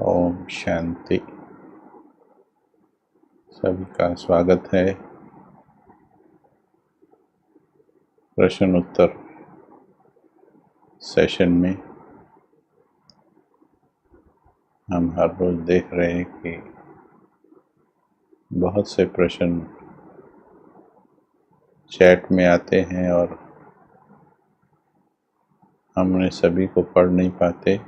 ओम शांति। सभी का स्वागत है प्रश्न उत्तर सेशन में। हम हर रोज देख रहे हैं कि बहुत से प्रश्न चैट में आते हैं और हम उन्हें सभी को पढ़ नहीं पाते।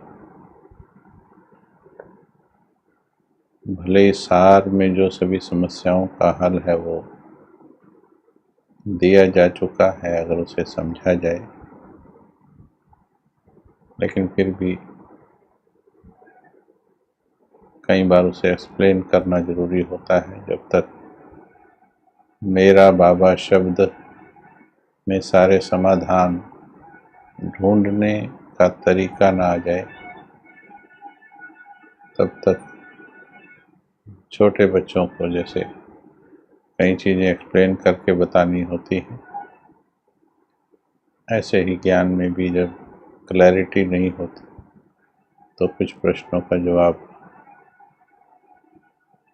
भले ही सार में जो सभी समस्याओं का हल है वो दिया जा चुका है अगर उसे समझा जाए, लेकिन फिर भी कई बार उसे एक्सप्लेन करना ज़रूरी होता है। जब तक मेरा बाबा शब्द में सारे समाधान ढूंढने का तरीका ना आ जाए, तब तक छोटे बच्चों को जैसे कई चीज़ें एक्सप्लेन करके बतानी होती हैं, ऐसे ही ज्ञान में भी जब क्लैरिटी नहीं होती तो कुछ प्रश्नों का जवाब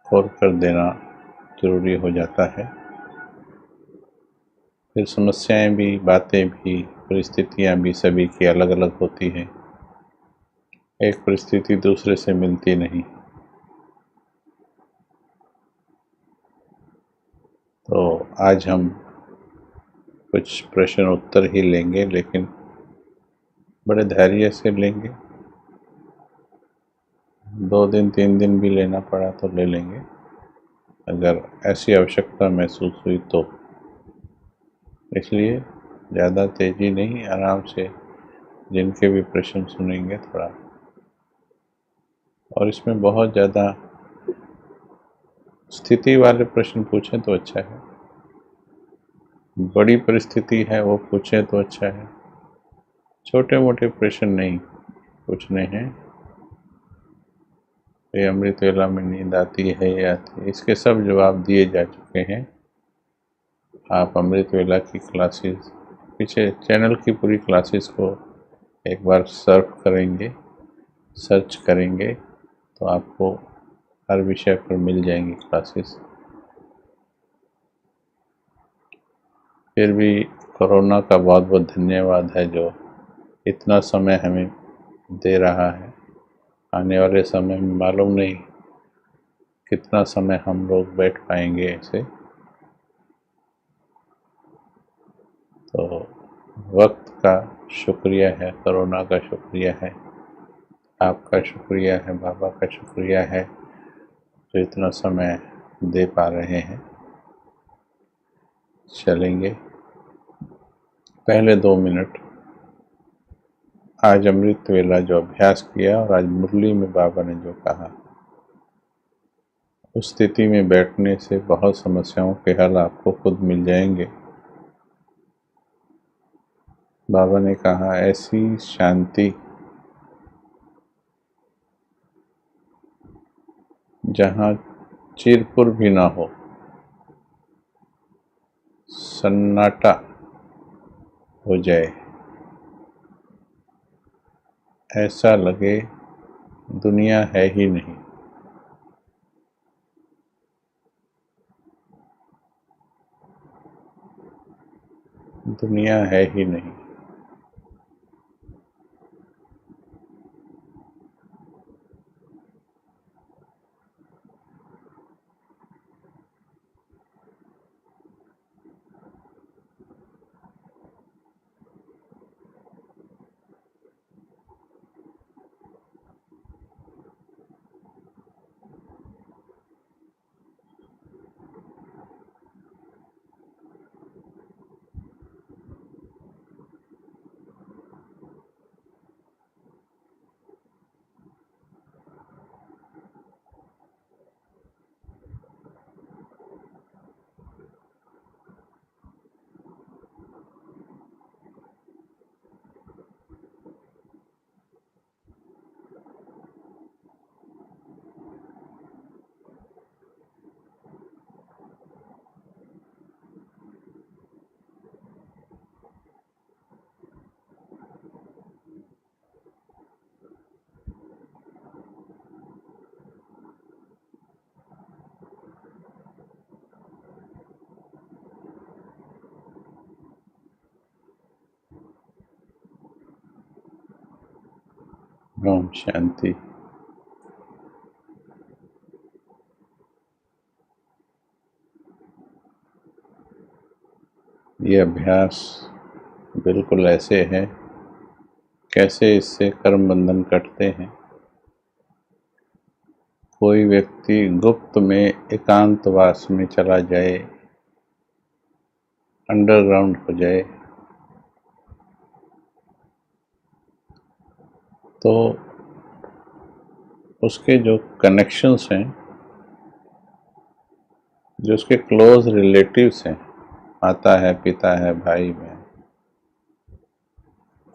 खोल कर देना ज़रूरी हो जाता है। फिर समस्याएं भी, बातें भी, परिस्थितियां भी सभी की अलग अलग होती हैं। एक परिस्थिति दूसरे से मिलती नहीं। तो आज हम कुछ प्रश्न उत्तर ही लेंगे, लेकिन बड़े धैर्य से लेंगे। 2 दिन 3 दिन भी लेना पड़ा तो ले लेंगे, अगर ऐसी आवश्यकता महसूस हुई तो। इसलिए ज़्यादा तेज़ी नहीं, आराम से जिनके भी प्रश्न सुनेंगे थोड़ा। और इसमें बहुत ज़्यादा स्थिति वाले प्रश्न पूछें तो अच्छा है, बड़ी परिस्थिति है वो पूछें तो अच्छा है। छोटे मोटे प्रश्न नहीं पूछने हैं। ये अमृत वेला में नींद आती है या आती है, इसके सब जवाब दिए जा चुके हैं। आप अमृत वेला की क्लासेस, पीछे चैनल की पूरी क्लासेस को एक बार सर्च करेंगे तो आपको हर विषय पर मिल जाएंगी क्लासेस। फिर भी कोरोना का बहुत बहुत धन्यवाद है जो इतना समय हमें दे रहा है। आने वाले समय में मालूम नहीं कितना समय हम लोग बैठ पाएंगे ऐसे। तो वक्त का शुक्रिया है, कोरोना का शुक्रिया है, आपका शुक्रिया है, बाबा का शुक्रिया है जो इतना समय दे पा रहे हैं। चलेंगे पहले 2 मिनट। आज अमृत वेला जो अभ्यास किया और आज मुरली में बाबा ने जो कहा, उस स्थिति में बैठने से बहुत समस्याओं के हल आपको खुद मिल जाएंगे। बाबा ने कहा ऐसी शांति जहाँ चिरपुर भी ना हो, सन्नाटा हो जाए, ऐसा लगे दुनिया है ही नहीं। दुनिया है ही नहीं। ओम शांति। ये अभ्यास बिल्कुल ऐसे है कैसे इससे कर्म बंधन कटते हैं। कोई व्यक्ति गुप्त में एकांतवास में चला जाए, अंडरग्राउंड हो जाए, तो उसके जो कनेक्शंस हैं, जो उसके क्लोज रिलेटिव्स हैं, माता है, पिता है, भाई बहन,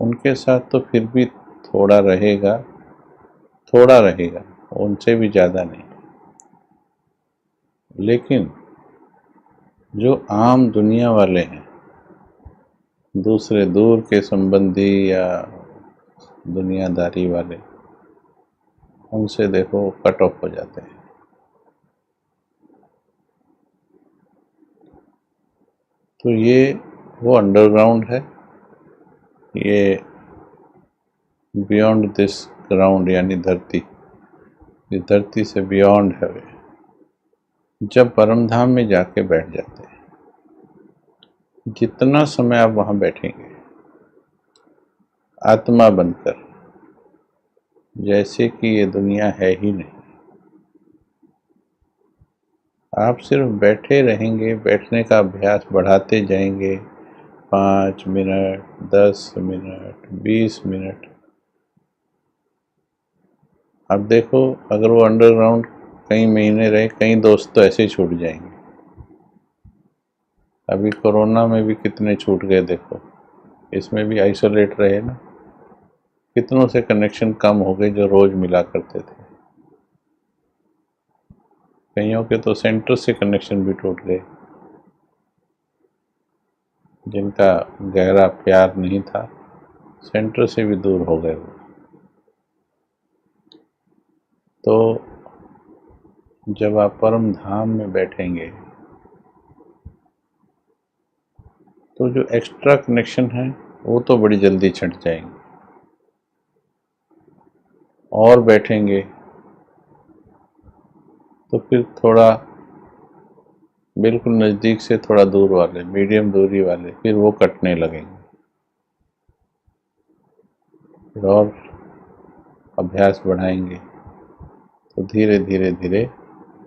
उनके साथ तो फिर भी थोड़ा रहेगा, उनसे भी ज़्यादा नहीं। लेकिन जो आम दुनिया वाले हैं, दूसरे दूर के संबंधी या दुनियादारी वाले, उनसे देखो कट ऑफ हो जाते हैं। तो ये वो अंडरग्राउंड है, ये बियॉन्ड दिस ग्राउंड यानी धरती, ये धरती से बियॉन्ड है। वे जब परम धाम में जाके बैठ जाते हैं, जितना समय आप वहाँ बैठेंगे आत्मा बनकर, जैसे कि ये दुनिया है ही नहीं, आप सिर्फ बैठे रहेंगे, बैठने का अभ्यास बढ़ाते जाएंगे। 5 मिनट, 10 मिनट, 20 मिनट। अब देखो, अगर वो अंडरग्राउंड कई महीने रहे, कई दोस्त तो ऐसे ही छूट जाएंगे। अभी कोरोना में भी कितने छूट गए देखो, इसमें भी आइसोलेट रहे ना, कितनों से कनेक्शन कम हो गए जो रोज मिला करते थे। कईयों के तो सेंटर से कनेक्शन भी टूट गए, जिनका गहरा प्यार नहीं था, सेंटर से भी दूर हो गए वो। तो जब आप परम धाम में बैठेंगे तो जो एक्स्ट्रा कनेक्शन है वो तो बड़ी जल्दी छट जाएंगे, और बैठेंगे तो फिर थोड़ा बिल्कुल नज़दीक से थोड़ा दूर वाले, मीडियम दूरी वाले, फिर वो कटने लगेंगे। फिर और अभ्यास बढ़ाएंगे तो धीरे धीरे धीरे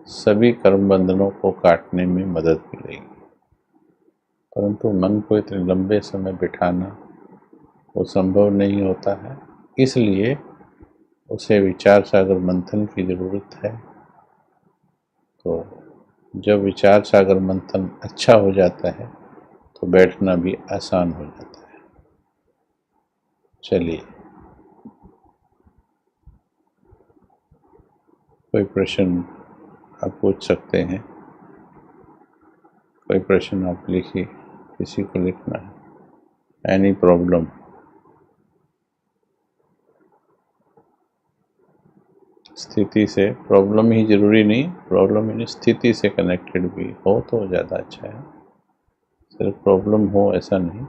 सभी कर्म बंधनों को काटने में मदद मिलेगी। परंतु मन को इतने लंबे समय बिठाना वो संभव नहीं होता है, इसलिए उसे विचार सागर मंथन की ज़रूरत है। तो जब विचार सागर मंथन अच्छा हो जाता है तो बैठना भी आसान हो जाता है। चलिए, कोई प्रश्न आप पूछ सकते हैं, कोई प्रश्न आप लिखिए, किसी को लिखना है। Any problem? स्थिति से, प्रॉब्लम ही जरूरी नहीं, प्रॉब्लम इन स्थिति से कनेक्टेड भी हो तो ज़्यादा अच्छा है, सिर्फ प्रॉब्लम हो ऐसा नहीं।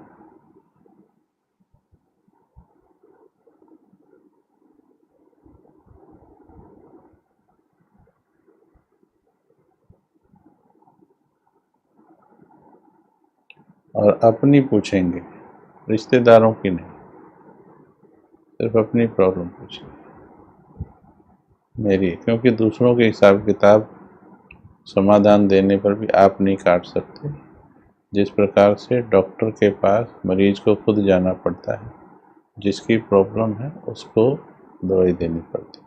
और अपनी पूछेंगे, रिश्तेदारों की नहीं, सिर्फ अपनी प्रॉब्लम पूछेंगे मेरी, क्योंकि दूसरों के हिसाब किताब समाधान देने पर भी आप नहीं काट सकते। जिस प्रकार से डॉक्टर के पास मरीज को खुद जाना पड़ता है, जिसकी प्रॉब्लम है उसको दवाई देनी पड़ती है।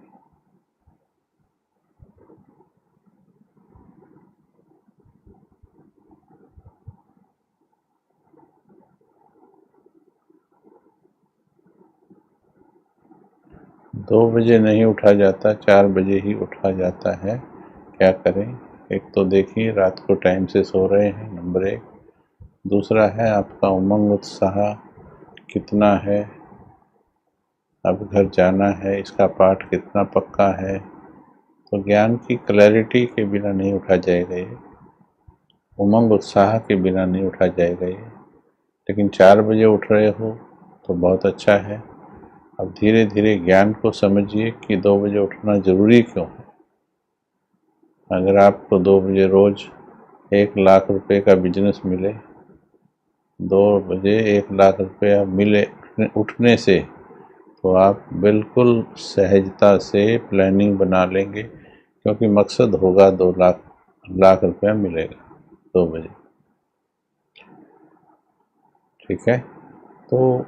2 बजे नहीं उठा जाता, 4 बजे ही उठा जाता है। क्या करें? एक तो देखिए रात को टाइम से सो रहे हैं, नंबर 1। दूसरा है आपका उमंग उत्साह कितना है, अब घर जाना है, इसका पाठ कितना पक्का है। तो ज्ञान की क्लैरिटी के बिना नहीं उठा जाएगा ये, उमंग उत्साह के बिना नहीं उठा जाएगा ये। लेकिन 4 बजे उठ रहे हो तो बहुत अच्छा है। अब धीरे धीरे ज्ञान को समझिए कि 2 बजे उठना ज़रूरी क्यों है। अगर आपको 2 बजे रोज़ 1 लाख रुपए का बिजनेस मिले, 2 बजे 1 लाख रुपया मिले उठने से, तो आप बिल्कुल सहजता से प्लानिंग बना लेंगे, क्योंकि मकसद होगा 2 लाख रुपया मिलेगा 2 बजे। ठीक है, तो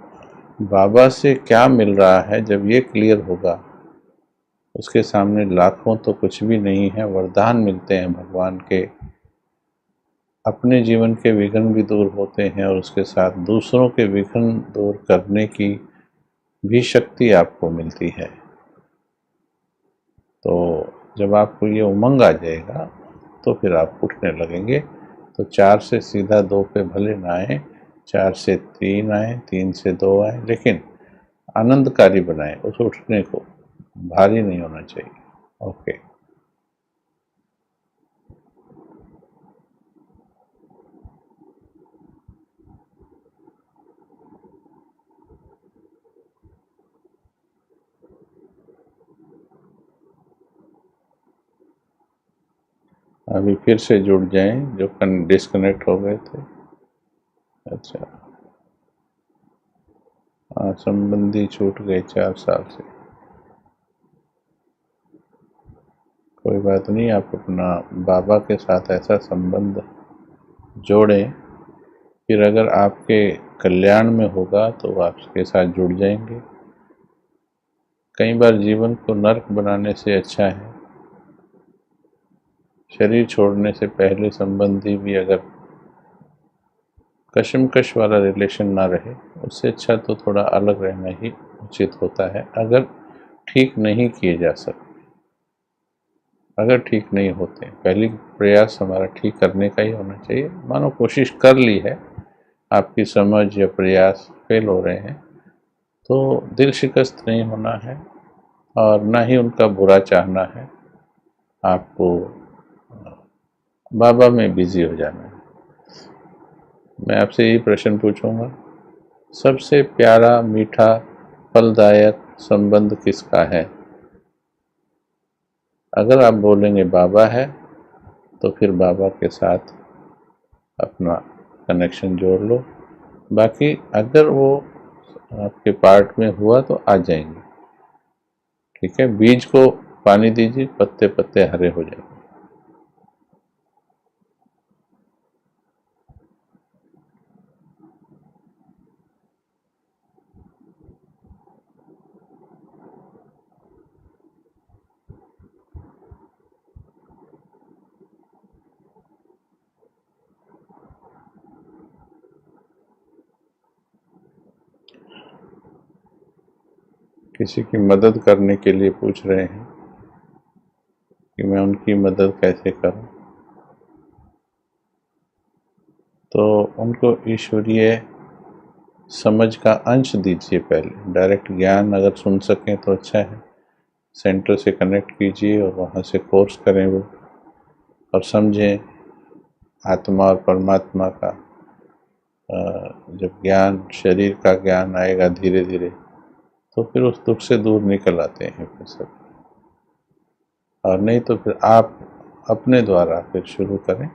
बाबा से क्या मिल रहा है जब ये क्लियर होगा, उसके सामने लाखों तो कुछ भी नहीं है। वरदान मिलते हैं भगवान के, अपने जीवन के विघ्न भी दूर होते हैं और उसके साथ दूसरों के विघ्न दूर करने की भी शक्ति आपको मिलती है। तो जब आपको ये उमंग आ जाएगा तो फिर आप उठने लगेंगे। तो 4 से सीधा 2 पे भले ना आए, 4 से 3 आए, 3 से 2 आए, लेकिन आनंदकारी बनाएं उस उठने को, भारी नहीं होना चाहिए। ओके। अभी फिर से जुड़ जाएं जो डिस्कनेक्ट हो गए थे। अच्छा, हाँ, संबंधी छूट गए 4 साल से। कोई बात नहीं, आप अपना बाबा के साथ ऐसा संबंध जोड़ें, फिर अगर आपके कल्याण में होगा तो वो आपके साथ जुड़ जाएंगे। कई बार जीवन को नर्क बनाने से अच्छा है शरीर छोड़ने से पहले संबंधी भी अगर कशमकश वाला रिलेशन ना रहे, उससे अच्छा तो थोड़ा अलग रहना ही उचित होता है, अगर ठीक नहीं किए जा सकते। अगर ठीक नहीं होते, पहली प्रयास हमारा ठीक करने का ही होना चाहिए। मानो कोशिश कर ली है, आपकी समझ या प्रयास फेल हो रहे हैं, तो दिल शिकस्त नहीं होना है और ना ही उनका बुरा चाहना है। आपको बाबा में बिजी हो जाना है। मैं आपसे यही प्रश्न पूछूंगा, सबसे प्यारा, मीठा, फलदायक संबंध किसका है? अगर आप बोलेंगे बाबा है, तो फिर बाबा के साथ अपना कनेक्शन जोड़ लो। बाकी अगर वो आपके पार्ट में हुआ तो आ जाएंगे। ठीक है, बीज को पानी दीजिए, पत्ते पत्ते हरे हो जाएंगे। किसी की मदद करने के लिए पूछ रहे हैं कि मैं उनकी मदद कैसे करूं, तो उनको ईश्वरीय समझ का अंश दीजिए पहले। डायरेक्ट ज्ञान अगर सुन सकें तो अच्छा है, सेंटर से कनेक्ट कीजिए और वहाँ से कोर्स करें वो, और समझें आत्मा और परमात्मा का। जब ज्ञान, शरीर का ज्ञान आएगा धीरे धीरे, तो फिर उस दुख से दूर निकल आते हैं फिर सब। और नहीं तो फिर आप अपने द्वारा फिर शुरू करें,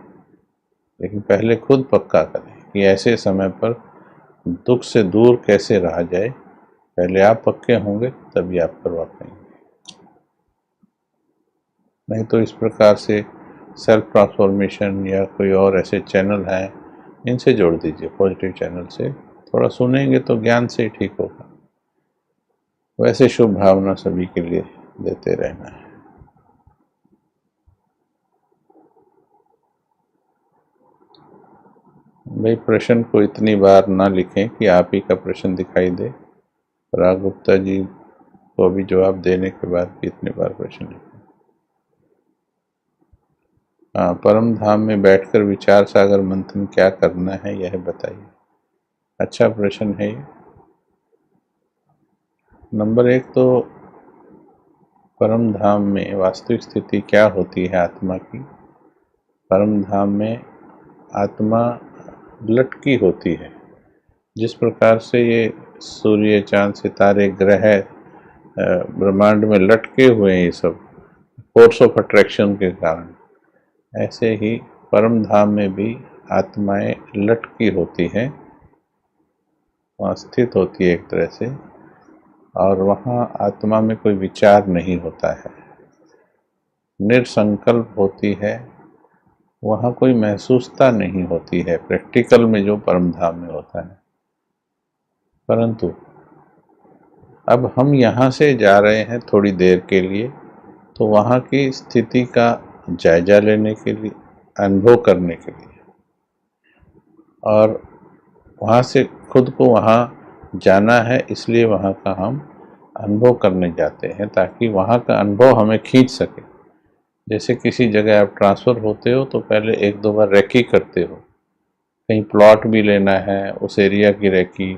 लेकिन पहले खुद पक्का करें कि ऐसे समय पर दुख से दूर कैसे रहा जाए। पहले आप पक्के होंगे तभी आप करवा पाएंगे। नहीं तो इस प्रकार से सेल्फ ट्रांसफॉर्मेशन या कोई और ऐसे चैनल हैं, इनसे जोड़ दीजिए, पॉजिटिव चैनल से। थोड़ा सुनेंगे तो ज्ञान से ही ठीक होगा। वैसे शुभ भावना सभी के लिए देते रहना है। भाई, प्रश्न को इतनी बार ना लिखें कि आप ही का प्रश्न दिखाई दे। राग गुप्ता जी को अभी जवाब देने के बाद भी इतनी बार प्रश्न लिखें। हाँ, परम धाम में बैठकर विचार सागर मंथन क्या करना है, यह बताइए। अच्छा प्रश्न है ये। नंबर 1 तो परम धाम में वास्तविक स्थिति क्या होती है आत्मा की? परम धाम में आत्मा लटकी होती है। जिस प्रकार से ये सूर्य, चांद, सितारे, ग्रह ब्रह्मांड में लटके हुए हैं ये सब फोर्स ऑफ अट्रैक्शन के कारण, ऐसे ही परम धाम में भी आत्माएं लटकी होती हैं, वहाँ स्थित होती है एक तरह से, और वहाँ आत्मा में कोई विचार नहीं होता है, निर्संकल्प होती है, वहाँ कोई महसूसता नहीं होती है प्रैक्टिकल में जो परम धाम में होता है। परंतु अब हम यहाँ से जा रहे हैं थोड़ी देर के लिए, तो वहाँ की स्थिति का जायजा लेने के लिए, अनुभव करने के लिए, और वहाँ से खुद को वहाँ जाना है, इसलिए वहाँ का हम अनुभव करने जाते हैं ताकि वहाँ का अनुभव हमें खींच सके। जैसे किसी जगह आप ट्रांसफ़र होते हो तो पहले एक दो बार रेकी करते हो, कहीं प्लॉट भी लेना है उस एरिया की रेकी,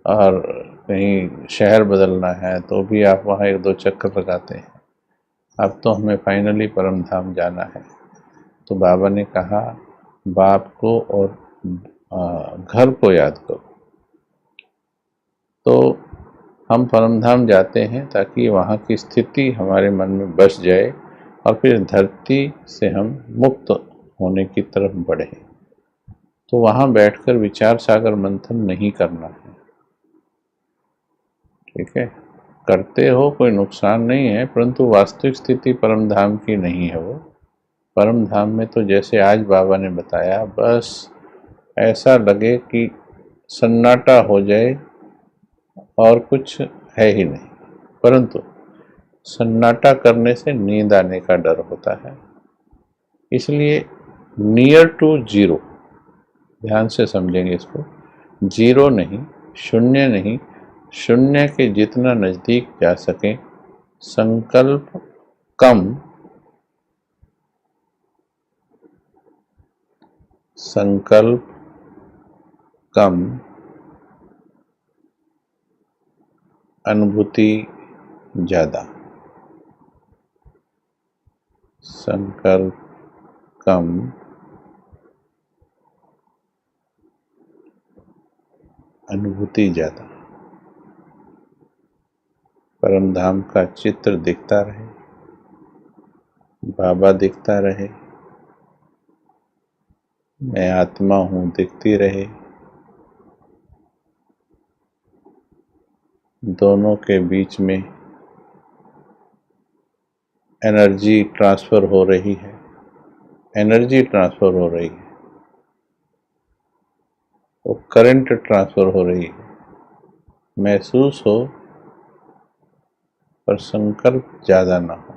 और कहीं शहर बदलना है तो भी आप वहाँ एक दो चक्कर लगाते हैं। अब तो हमें फाइनली परम धाम जाना है, तो बाबा ने कहा बाप को और घर को याद करो। तो हम परम धाम जाते हैं ताकि वहाँ की स्थिति हमारे मन में बस जाए और फिर धरती से हम मुक्त होने की तरफ बढ़े। तो वहाँ बैठकर विचार सागर मंथन नहीं करना है, ठीक है, करते हो कोई नुकसान नहीं है, परंतु वास्तविक स्थिति परम धाम की नहीं है। वो परम धाम में तो जैसे आज बाबा ने बताया, बस ऐसा लगे कि सन्नाटा हो जाए और कुछ है ही नहीं। परंतु सन्नाटा करने से नींद आने का डर होता है, इसलिए नियर टू जीरो, ध्यान से समझेंगे इसको, जीरो नहीं, शून्य नहीं, शून्य के जितना नज़दीक जा सके, संकल्प कम, संकल्प कम, अनुभूति ज़्यादा। संकल्प कम, अनुभूति ज़्यादा। परम धाम का चित्र दिखता रहे, बाबा दिखता रहे, मैं आत्मा हूँ दिखती रहे, दोनों के बीच में एनर्जी ट्रांसफ़र हो रही है, एनर्जी ट्रांसफ़र हो रही है, वो करंट ट्रांसफ़र हो रही है, महसूस हो पर संकल्प ज़्यादा ना हो।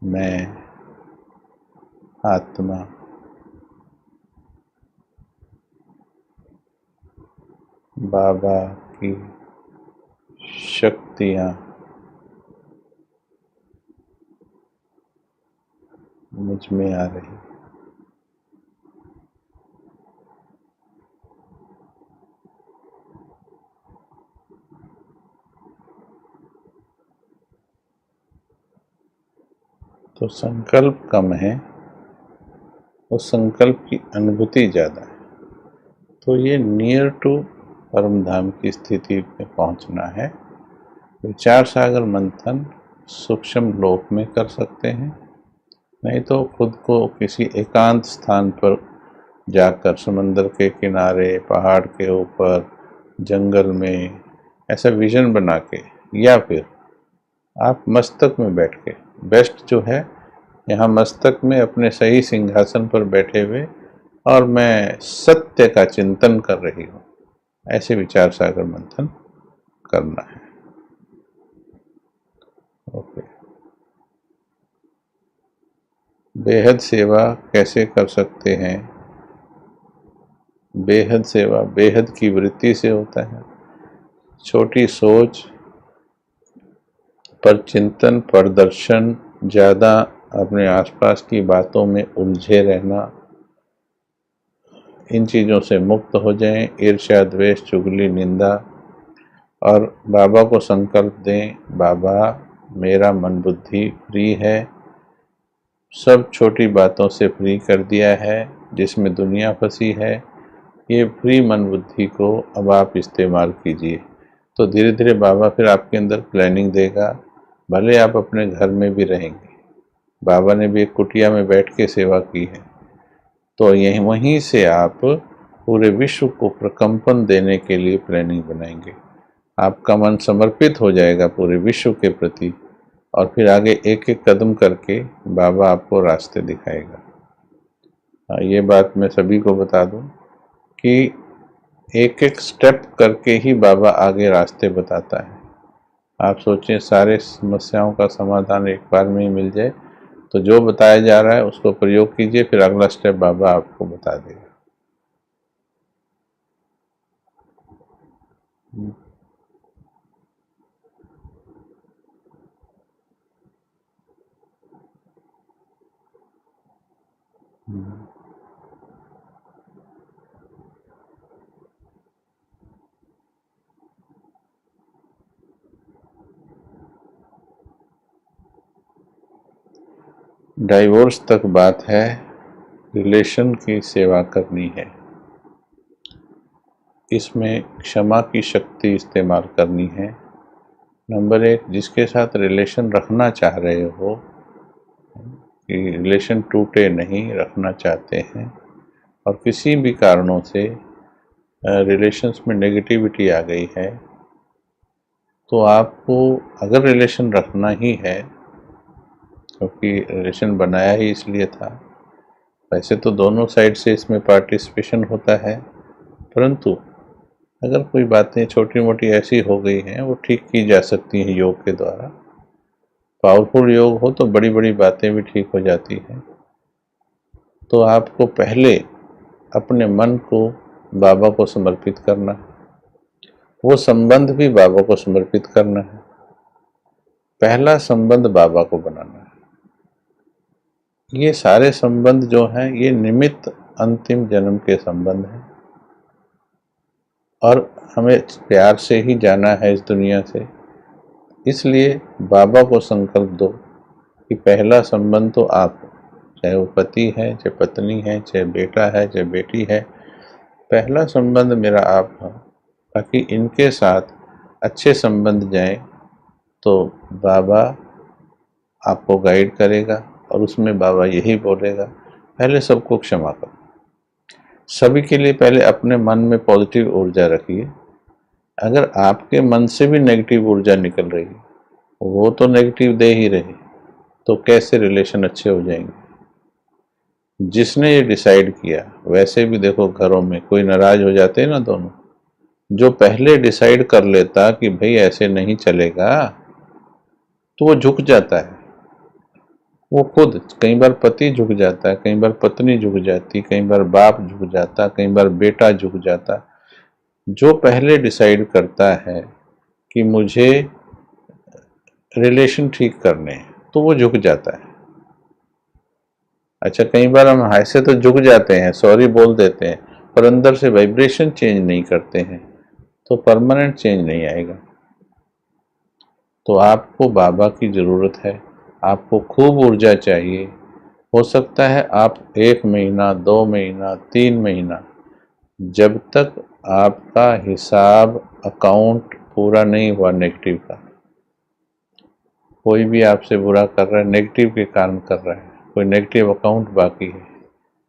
मैं आत्मा, बाबा की शक्तियाँ मुझ में आ रही। तो संकल्प कम है, उस संकल्प की अनुभूति ज़्यादा है। तो ये नियर टू परम धाम की स्थिति में पहुंचना है। विचार सागर मंथन सूक्ष्म लोक में कर सकते हैं, नहीं तो खुद को किसी एकांत स्थान पर जाकर, समंदर के किनारे, पहाड़ के ऊपर, जंगल में, ऐसा विजन बना के, या फिर आप मस्तक में बैठ के, बेस्ट जो है यहाँ मस्तक में अपने सही सिंहासन पर बैठे हुए और मैं सत्य का चिंतन कर रही हूँ, ऐसे विचार सागर मंथन करना है। ओके। बेहद सेवा कैसे कर सकते हैं? बेहद सेवा बेहद की वृत्ति से होता है। छोटी सोच पर चिंतन, प्रदर्शन, ज़्यादा अपने आसपास की बातों में उलझे रहना, इन चीज़ों से मुक्त हो जाएं। ईर्ष्या, द्वेष, चुगली, निंदा, और बाबा को संकल्प दें, बाबा मेरा मन बुद्धि फ्री है, सब छोटी बातों से फ्री कर दिया है, जिसमें दुनिया फंसी है, ये फ्री मन बुद्धि को अब आप इस्तेमाल कीजिए। तो धीरे धीरे बाबा फिर आपके अंदर प्लानिंग देगा। भले आप अपने घर में भी रहेंगे, बाबा ने भी एक कुटिया में बैठ के सेवा की है, तो यहीं वहीं से आप पूरे विश्व को प्रकंपन देने के लिए प्लानिंग बनाएंगे। आपका मन समर्पित हो जाएगा पूरे विश्व के प्रति, और फिर आगे एक एक कदम करके बाबा आपको रास्ते दिखाएगा। ये बात मैं सभी को बता दूं कि एक एक स्टेप करके ही बाबा आगे रास्ते बताता है। आप सोचें सारे समस्याओं का समाधान एक बार में ही मिल जाए, तो जो बताया जा रहा है उसको प्रयोग कीजिए, फिर अगला स्टेप बाबा आपको बता देगा। डाइवोर्स तक बात है, रिलेशन की सेवा करनी है। इसमें क्षमा की शक्ति इस्तेमाल करनी है। नंबर एक, जिसके साथ रिलेशन रखना चाह रहे हो, कि रिलेशन टूटे नहीं, रखना चाहते हैं, और किसी भी कारणों से रिलेशंस में नेगेटिविटी आ गई है, तो आपको अगर रिलेशन रखना ही है, क्योंकि रिलेशन बनाया ही इसलिए था, वैसे तो दोनों साइड से इसमें पार्टिसिपेशन होता है, परंतु अगर कोई बातें छोटी मोटी ऐसी हो गई हैं, वो ठीक की जा सकती हैं योग के द्वारा। पावरफुल योग हो तो बड़ी बड़ी बातें भी ठीक हो जाती हैं। तो आपको पहले अपने मन को बाबा को समर्पित करना है, वो संबंध भी बाबा को समर्पित करना है। पहला संबंध बाबा को बनाना है। ये सारे संबंध जो हैं, ये निमित्त अंतिम जन्म के संबंध हैं, और हमें प्यार से ही जाना है इस दुनिया से। इसलिए बाबा को संकल्प दो कि पहला संबंध तो आप, चाहे वो पति है, चाहे पत्नी है, चाहे बेटा है, चाहे बेटी है, पहला संबंध मेरा आप है, ताकि इनके साथ अच्छे संबंध जाएं, तो बाबा आपको गाइड करेगा, और उसमें बाबा यही बोलेगा, पहले सबको क्षमा करो। सभी के लिए पहले अपने मन में पॉजिटिव ऊर्जा रखिए। अगर आपके मन से भी नेगेटिव ऊर्जा निकल रही है, वो तो नेगेटिव दे ही रहे, तो कैसे रिलेशन अच्छे हो जाएंगे। जिसने ये डिसाइड किया, वैसे भी देखो घरों में कोई नाराज हो जाते हैं ना दोनों, जो पहले डिसाइड कर लेता कि भाई ऐसे नहीं चलेगा, तो वो झुक जाता है। वो खुद, कई बार पति झुक जाता है, कई बार पत्नी झुक जाती, कई बार बाप झुक जाता, कई बार बेटा झुक जाता। जो पहले डिसाइड करता है कि मुझे रिलेशन ठीक करने हैं, तो वो झुक जाता है। अच्छा, कई बार हम ऐसे तो झुक जाते हैं, सॉरी बोल देते हैं, पर अंदर से वाइब्रेशन चेंज नहीं करते हैं, तो परमानेंट चेंज नहीं आएगा। तो आपको बाबा की ज़रूरत है, आपको खूब ऊर्जा चाहिए। हो सकता है आप 1 महीना, 2 महीना, 3 महीना, जब तक आपका हिसाब अकाउंट पूरा नहीं हुआ नेगेटिव का, कोई भी आपसे बुरा कर रहा है, नेगेटिव के कारण कर रहा है, कोई नेगेटिव अकाउंट बाकी है,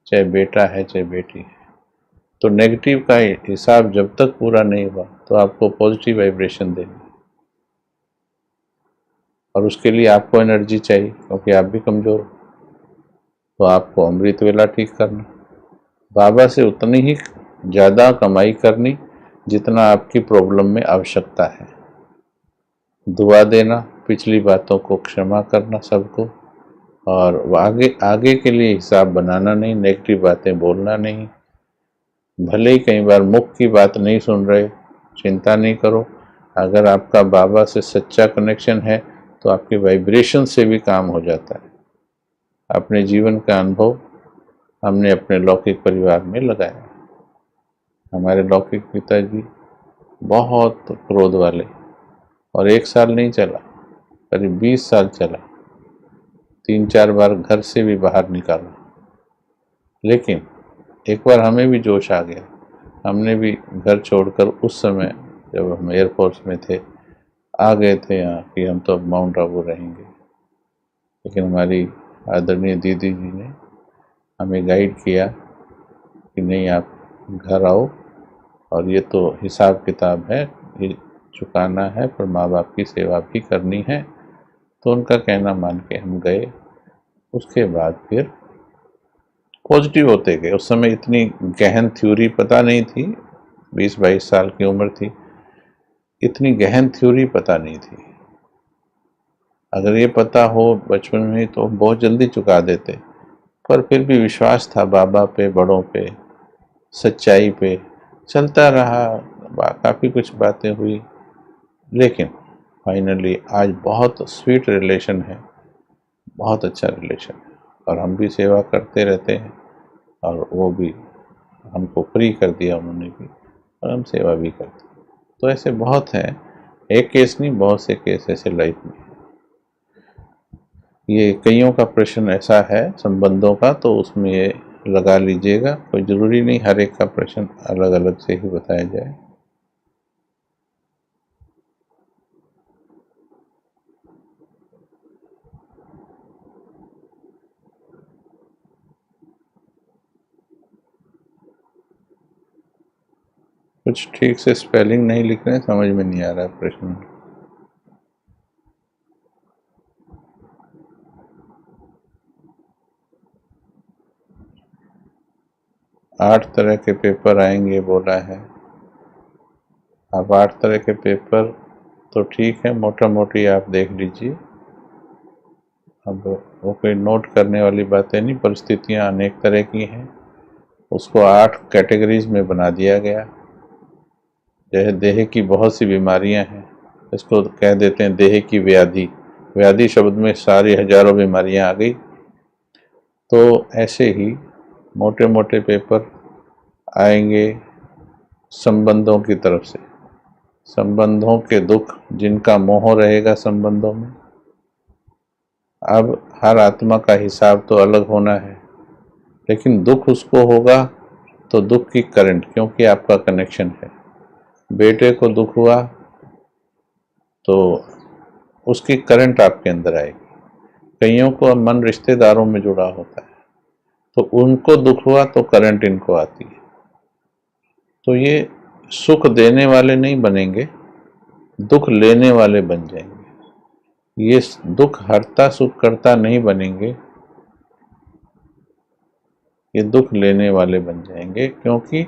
चाहे बेटा है चाहे बेटी है, तो नेगेटिव का हिसाब जब तक पूरा नहीं हुआ, तो आपको पॉजिटिव वाइब्रेशन देनी, और उसके लिए आपको एनर्जी चाहिए, क्योंकि आप भी कमज़ोर हो। तो आपको अमृत वेला ठीक करना, बाबा से उतनी ही ज़्यादा कमाई करनी जितना आपकी प्रॉब्लम में आवश्यकता है। दुआ देना, पिछली बातों को क्षमा करना सबको, और आगे आगे के लिए हिसाब बनाना नहीं, नेगेटिव बातें बोलना नहीं। भले ही कई बार मुख की बात नहीं सुन रहे, चिंता नहीं करो। अगर आपका बाबा से सच्चा कनेक्शन है, तो आपके वाइब्रेशन से भी काम हो जाता है। अपने जीवन का अनुभव हमने अपने लौकिक परिवार में लगाया। हमारे लौकिक पिताजी बहुत क्रोध वाले, और 1 साल नहीं चला, करीब 20 साल चला, 3-4 बार घर से भी बाहर निकाला। लेकिन एक बार हमें भी जोश आ गया, हमने भी घर छोड़कर उस समय जब हम एयरफोर्स में थे, आ गए थे यहाँ कि हम तो अब माउंट आबू रहेंगे। लेकिन हमारी आदरणीय दीदी जी ने हमें गाइड किया कि नहीं, आप घर आओ और ये तो हिसाब किताब है, ये चुकाना है, पर माँ बाप की सेवा भी करनी है। तो उनका कहना मान के हम गए। उसके बाद फिर पॉजिटिव होते गए। उस समय इतनी गहन थ्योरी पता नहीं थी, 20-22 साल की उम्र थी, इतनी गहन थ्योरी पता नहीं थी। अगर ये पता हो बचपन में तो बहुत जल्दी चुका देते, पर फिर भी विश्वास था बाबा पे, बड़ों पे, सच्चाई पे, चलता रहा। काफ़ी कुछ बातें हुई, लेकिन फाइनली आज बहुत स्वीट रिलेशन है, बहुत अच्छा रिलेशन है। और हम भी सेवा करते रहते हैं और वो भी हमको फ्री कर दिया उन्होंने भी, और हम सेवा भी करते हैं। तो ऐसे बहुत हैं, एक केस नहीं, बहुत से केस ऐसे लाइफ में। ये कईयों का प्रश्न ऐसा है संबंधों का, तो उसमें ये लगा लीजिएगा। कोई ज़रूरी नहीं हर एक का प्रश्न अलग अलग से ही बताया जाए। कुछ ठीक से स्पेलिंग नहीं लिख रहे हैं, समझ में नहीं आ रहा है प्रश्न। 8 तरह के पेपर आएंगे बोला है। अब 8 तरह के पेपर तो ठीक है, मोटा मोटी आप देख लीजिए। अब वो कोई नोट करने वाली बातें नहीं, परिस्थितियाँ अनेक तरह की हैं। उसको 8 कैटेगरीज में बना दिया गया। जैसे देह की बहुत सी बीमारियां हैं, इसको कह देते हैं देह की व्याधि। व्याधि शब्द में सारी हजारों बीमारियां आ गई। तो ऐसे ही मोटे मोटे पेपर आएंगे संबंधों की तरफ से। संबंधों के दुख, जिनका मोह रहेगा संबंधों में। अब हर आत्मा का हिसाब तो अलग होना है, लेकिन दुख उसको होगा तो दुख की करंट, क्योंकि आपका कनेक्शन है। बेटे को दुख हुआ तो उसकी करंट आपके अंदर आएगी। कईयों को मन रिश्तेदारों में जुड़ा होता है, तो उनको दुख हुआ तो करंट इनको आती है। तो ये सुख देने वाले नहीं बनेंगे, दुख लेने वाले बन जाएंगे। ये दुख हरता सुख करता नहीं बनेंगे, ये दुख लेने वाले बन जाएंगे, क्योंकि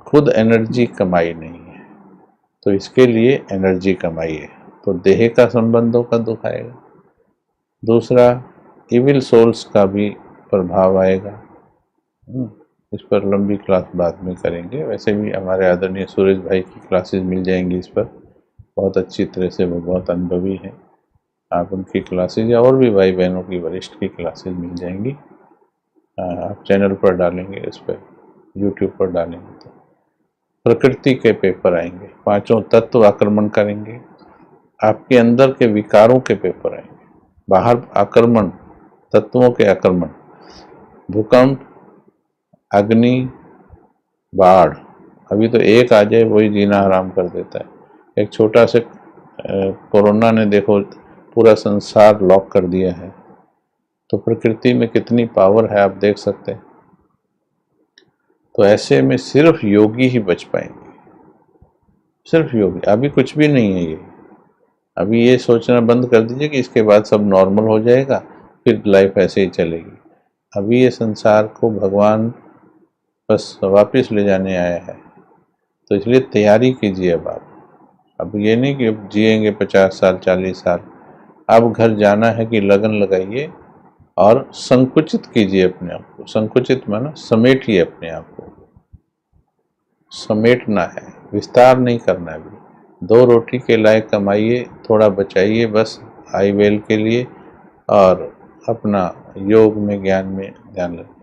खुद एनर्जी कमाई नहीं है। तो इसके लिए एनर्जी कमाइए, तो देह का संबंधों का दुख आएगा। दूसरा, इविल सोल्स का भी प्रभाव आएगा। इस पर लंबी क्लास बाद में करेंगे। वैसे भी हमारे आदरणीय सुरेश भाई की क्लासेस मिल जाएंगी इस पर, बहुत अच्छी तरह से, वो बहुत अनुभवी हैं। आप उनकी क्लासेस या और भी भाई बहनों की वरिष्ठ की क्लासेस मिल जाएंगी। आप चैनल पर डालेंगे, इस पर यूट्यूब पर डालेंगे तो प्रकृति के पेपर आएंगे। 5 तत्व आक्रमण करेंगे। आपके अंदर के विकारों के पेपर आएंगे। बाहर आक्रमण, तत्वों के आक्रमण, भूकंप, अग्नि, बाढ़। अभी तो एक आ जाए वही जीना हराम कर देता है। एक छोटा से कोरोना ने देखो पूरा संसार लॉक कर दिया है। तो प्रकृति में कितनी पावर है आप देख सकते हैं। तो ऐसे में सिर्फ योगी ही बच पाएंगे, सिर्फ योगी। अभी कुछ भी नहीं है ये। अभी ये सोचना बंद कर दीजिए कि इसके बाद सब नॉर्मल हो जाएगा, फिर लाइफ ऐसे ही चलेगी। अभी ये संसार को भगवान बस वापस ले जाने आया है, तो इसलिए तैयारी कीजिए। अब ये नहीं कि अब जिएंगे 50 साल 40 साल। अब घर जाना है कि लगन लगाइए और संकुचित कीजिए अपने आप को। संकुचित माना समेटिए अपने आप को। समेटना है, विस्तार नहीं करना है। 2 रोटी के लायक कमाइए, थोड़ा बचाइए बस आई वेल के लिए, और अपना योग में, ज्ञान में ध्यान लगे।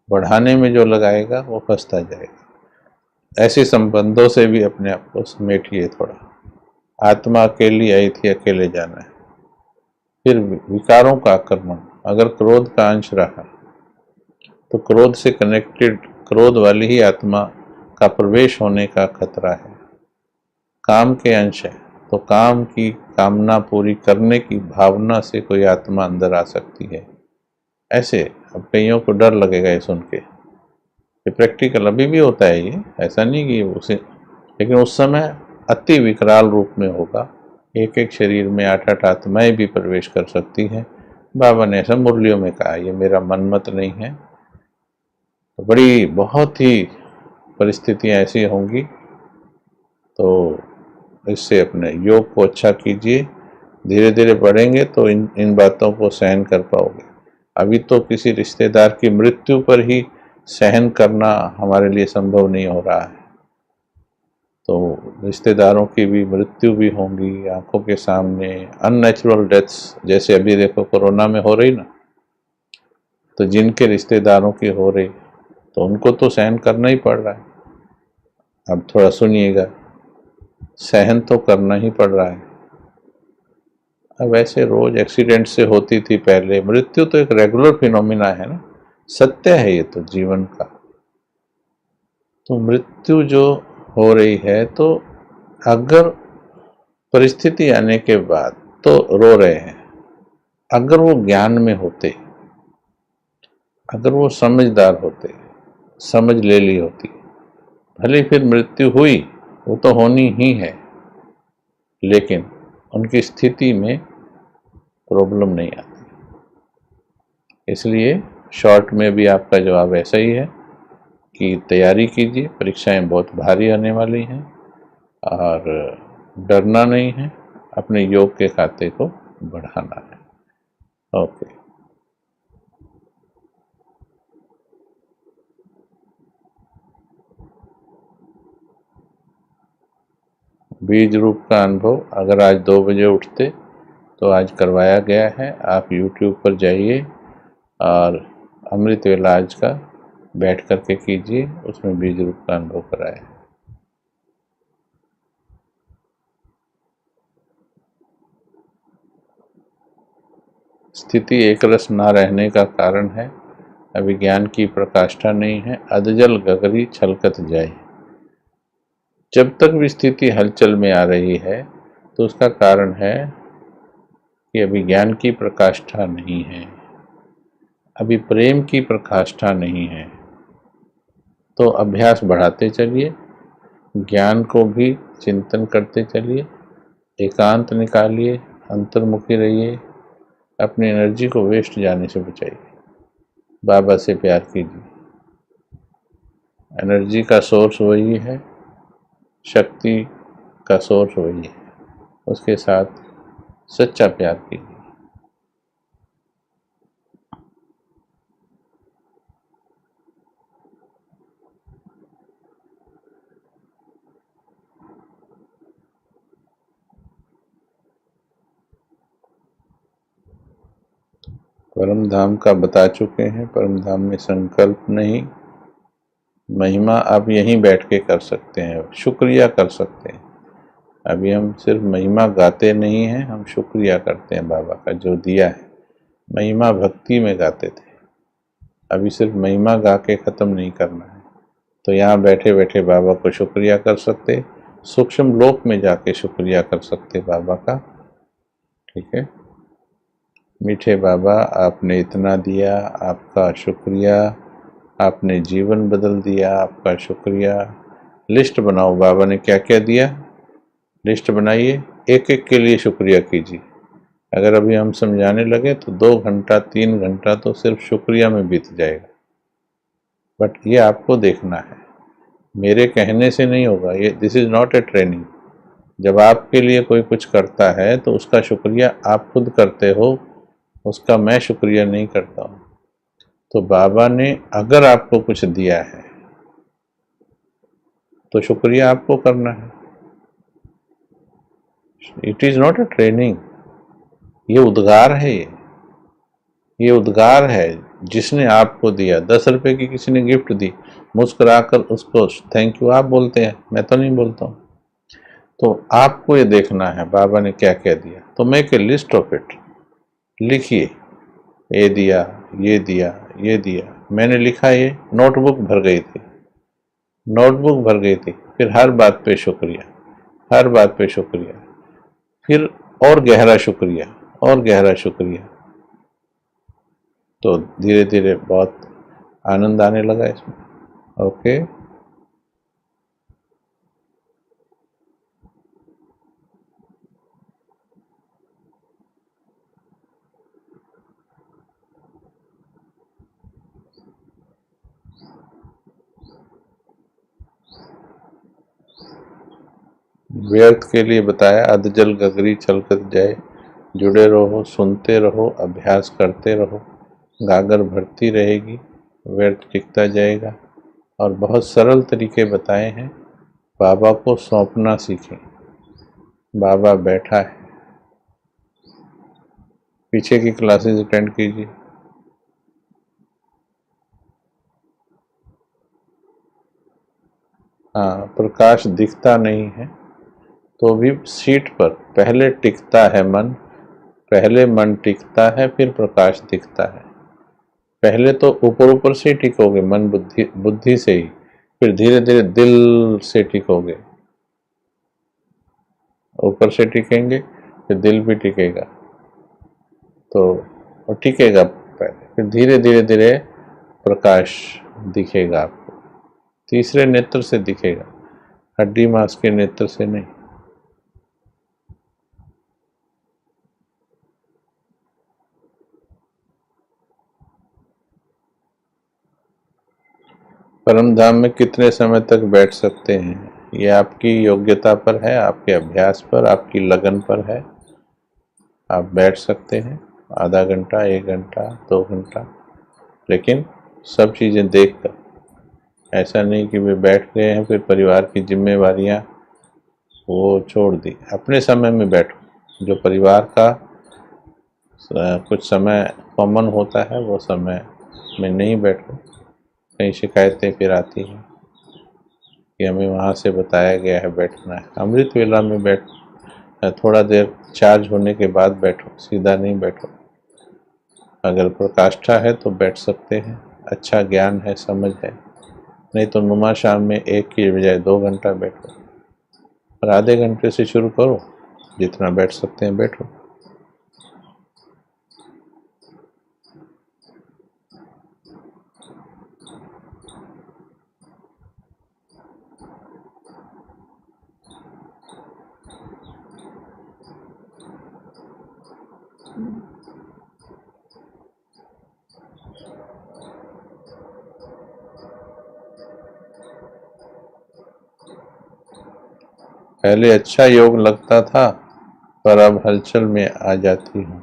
बढ़ाने में जो लगाएगा वो फंसता जाएगा। ऐसे संबंधों से भी अपने आप को समेटिए थोड़ा। आत्मा अकेली आई थी, अकेले जाना है। फिर विकारों का आक्रमण। अगर क्रोध का अंश रहा तो क्रोध से कनेक्टेड, क्रोध वाली ही आत्मा का प्रवेश होने का खतरा है। काम के अंश है, तो काम की कामना पूरी करने की भावना से कोई आत्मा अंदर आ सकती है। ऐसे अब कईयों को डर लगेगा ये सुन के, ये प्रैक्टिकल अभी भी होता है, ये ऐसा नहीं कि उसे, लेकिन उस समय अति विकराल रूप में होगा। एक एक शरीर में 8-8 आत्माएं भी प्रवेश कर सकती हैं। बाबा ने ऐसा मुरलियों में कहा, ये मेरा मनमत नहीं है। तो बड़ी बहुत ही परिस्थितियां ऐसी होंगी, तो इससे अपने योग को अच्छा कीजिए। धीरे धीरे बढ़ेंगे तो इन बातों को सहन कर पाओगे। अभी तो किसी रिश्तेदार की मृत्यु पर ही सहन करना हमारे लिए संभव नहीं हो रहा है, तो रिश्तेदारों की भी मृत्यु भी होंगी आंखों के सामने। अननेचुरल डेथ्स जैसे अभी देखो कोरोना में हो रही ना, तो जिनके रिश्तेदारों की हो रही, तो उनको तो सहन करना ही पड़ रहा है। अब थोड़ा सुनिएगा, सहन तो करना ही पड़ रहा है। अब ऐसे रोज एक्सीडेंट से होती थी पहले, मृत्यु तो एक रेगुलर फिनोमिना है ना, सत्य है ये तो जीवन का। तो मृत्यु जो हो रही है, तो अगर परिस्थिति आने के बाद तो रो रहे हैं, अगर वो ज्ञान में होते, अगर वो समझदार होते, समझ ले ली होती, भले फिर मृत्यु हुई, वो तो होनी ही है, लेकिन उनकी स्थिति में प्रॉब्लम नहीं आती। इसलिए शॉर्ट में भी आपका जवाब ऐसा ही है कि तैयारी कीजिए, परीक्षाएं बहुत भारी आने वाली हैं और डरना नहीं है, अपने योग के खाते को बढ़ाना है। ओके। बीज रूप का अनुभव, अगर आज 2 बजे उठते तो आज करवाया गया है। आप YouTube पर जाइए और अमृत वेला आज का बैठ करके कीजिए, उसमें बीज रूप का अनुभव कराए। स्थिति एक रस ना रहने का कारण है अभिज्ञान की प्रकाष्ठा नहीं है, अधजल गगरी छलकत जाए। जब तक भी स्थिति हलचल में आ रही है तो उसका कारण है कि अभी ज्ञान की प्रकाष्ठा नहीं है, अभी प्रेम की प्रकाष्ठा नहीं है। तो अभ्यास बढ़ाते चलिए, ज्ञान को भी चिंतन करते चलिए, एकांत निकालिए, अंतर्मुखी रहिए, अपनी एनर्जी को वेस्ट जाने से बचाइए, बाबा से प्यार कीजिए। एनर्जी का सोर्स वही है, शक्ति का सोर्स वही है, उसके साथ सच्चा प्यार कीजिए। परम धाम का बता चुके हैं, परम धाम में संकल्प नहीं, महिमा आप यहीं बैठ के कर सकते हैं, शुक्रिया कर सकते हैं। अभी हम सिर्फ महिमा गाते नहीं हैं, हम शुक्रिया करते हैं बाबा का जो दिया है। महिमा भक्ति में गाते थे, अभी सिर्फ महिमा गा के ख़त्म नहीं करना है। तो यहाँ बैठे बैठे बाबा को शुक्रिया कर सकते, सूक्ष्म लोक में जाके शुक्रिया कर सकते बाबा का। ठीक है, मीठे बाबा आपने इतना दिया, आपका शुक्रिया, आपने जीवन बदल दिया, आपका शुक्रिया। लिस्ट बनाओ, बाबा ने क्या क्या दिया, लिस्ट बनाइए, एक एक के लिए शुक्रिया कीजिए। अगर अभी हम समझाने लगे तो 2 घंटा 3 घंटा तो सिर्फ शुक्रिया में बीत जाएगा। बट ये आपको देखना है, मेरे कहने से नहीं होगा ये, this is not a training. जब आपके लिए कोई कुछ करता है तो उसका शुक्रिया आप खुद करते हो, उसका मैं शुक्रिया नहीं करता हूँ। तो बाबा ने अगर आपको कुछ दिया है तो शुक्रिया आपको करना है। It is not a training, ये उद्गार है, ये उद्गार है। जिसने आपको दिया, 10 रुपए की किसी ने गिफ्ट दी, मुस्कुराकर उसको थैंक यू आप बोलते हैं, मैं तो नहीं बोलता हूँ। तो आपको ये देखना है बाबा ने क्या क्या दिया, तो make a list of it, लिखिए, ये दिया, ये दिया, ये दिया। मैंने लिखा, ये नोटबुक भर गई थी, नोटबुक भर गई थी। फिर हर बात पे शुक्रिया, हर बात पे शुक्रिया, फिर और गहरा शुक्रिया, और गहरा शुक्रिया। तो धीरे धीरे बहुत आनंद आने लगा इसमें। ओके। व्यर्थ के लिए बताया, अधजल गगरी छलकत जाए। जुड़े रहो, सुनते रहो, अभ्यास करते रहो, गागर भरती रहेगी, व्यर्थ टिकता जाएगा। और बहुत सरल तरीके बताए हैं। बाबा को सौंपना सीखें। बाबा बैठा है, पीछे की क्लासेस अटेंड कीजिए। हाँ, प्रकाश दिखता नहीं है तो भी सीट पर पहले टिकता है मन, पहले मन टिकता है, फिर प्रकाश दिखता है। पहले तो ऊपर ऊपर से टिकोगे, मन बुद्धि बुद्धि से ही, फिर धीरे धीरे दिल से टिकोगे। ऊपर से टिकेंगे, फिर दिल भी टिकेगा, तो वो टिकेगा पहले, फिर धीरे धीरे धीरे प्रकाश दिखेगा आपको। तीसरे नेत्र से दिखेगा, हड्डी मांस के नेत्र से नहीं। परम धाम में कितने समय तक बैठ सकते हैं, ये आपकी योग्यता पर है, आपके अभ्यास पर, आपकी लगन पर है। आप बैठ सकते हैं आधा घंटा, 1 घंटा, 2 घंटा, लेकिन सब चीज़ें देख कर। ऐसा नहीं कि वे बैठ गए हैं फिर परिवार की जिम्मेवारियां वो छोड़ दी। अपने समय में बैठो, जो परिवार का कुछ समय कॉमन होता है वो समय में नहीं बैठो। कई शिकायतें फिर आती हैं कि हमें वहाँ से बताया गया है बैठना है। अमृत वेला में बैठ, थोड़ा देर चार्ज होने के बाद बैठो, सीधा नहीं बैठो। अगर प्रकाष्ठा है तो बैठ सकते हैं, अच्छा ज्ञान है, समझ है। नहीं तो नुमा शाम में 1 की बजाय 2 घंटा बैठो, और आधे घंटे से शुरू करो, जितना बैठ सकते हैं बैठो। पहले अच्छा योग लगता था, पर अब हलचल में आ जाती हूँ।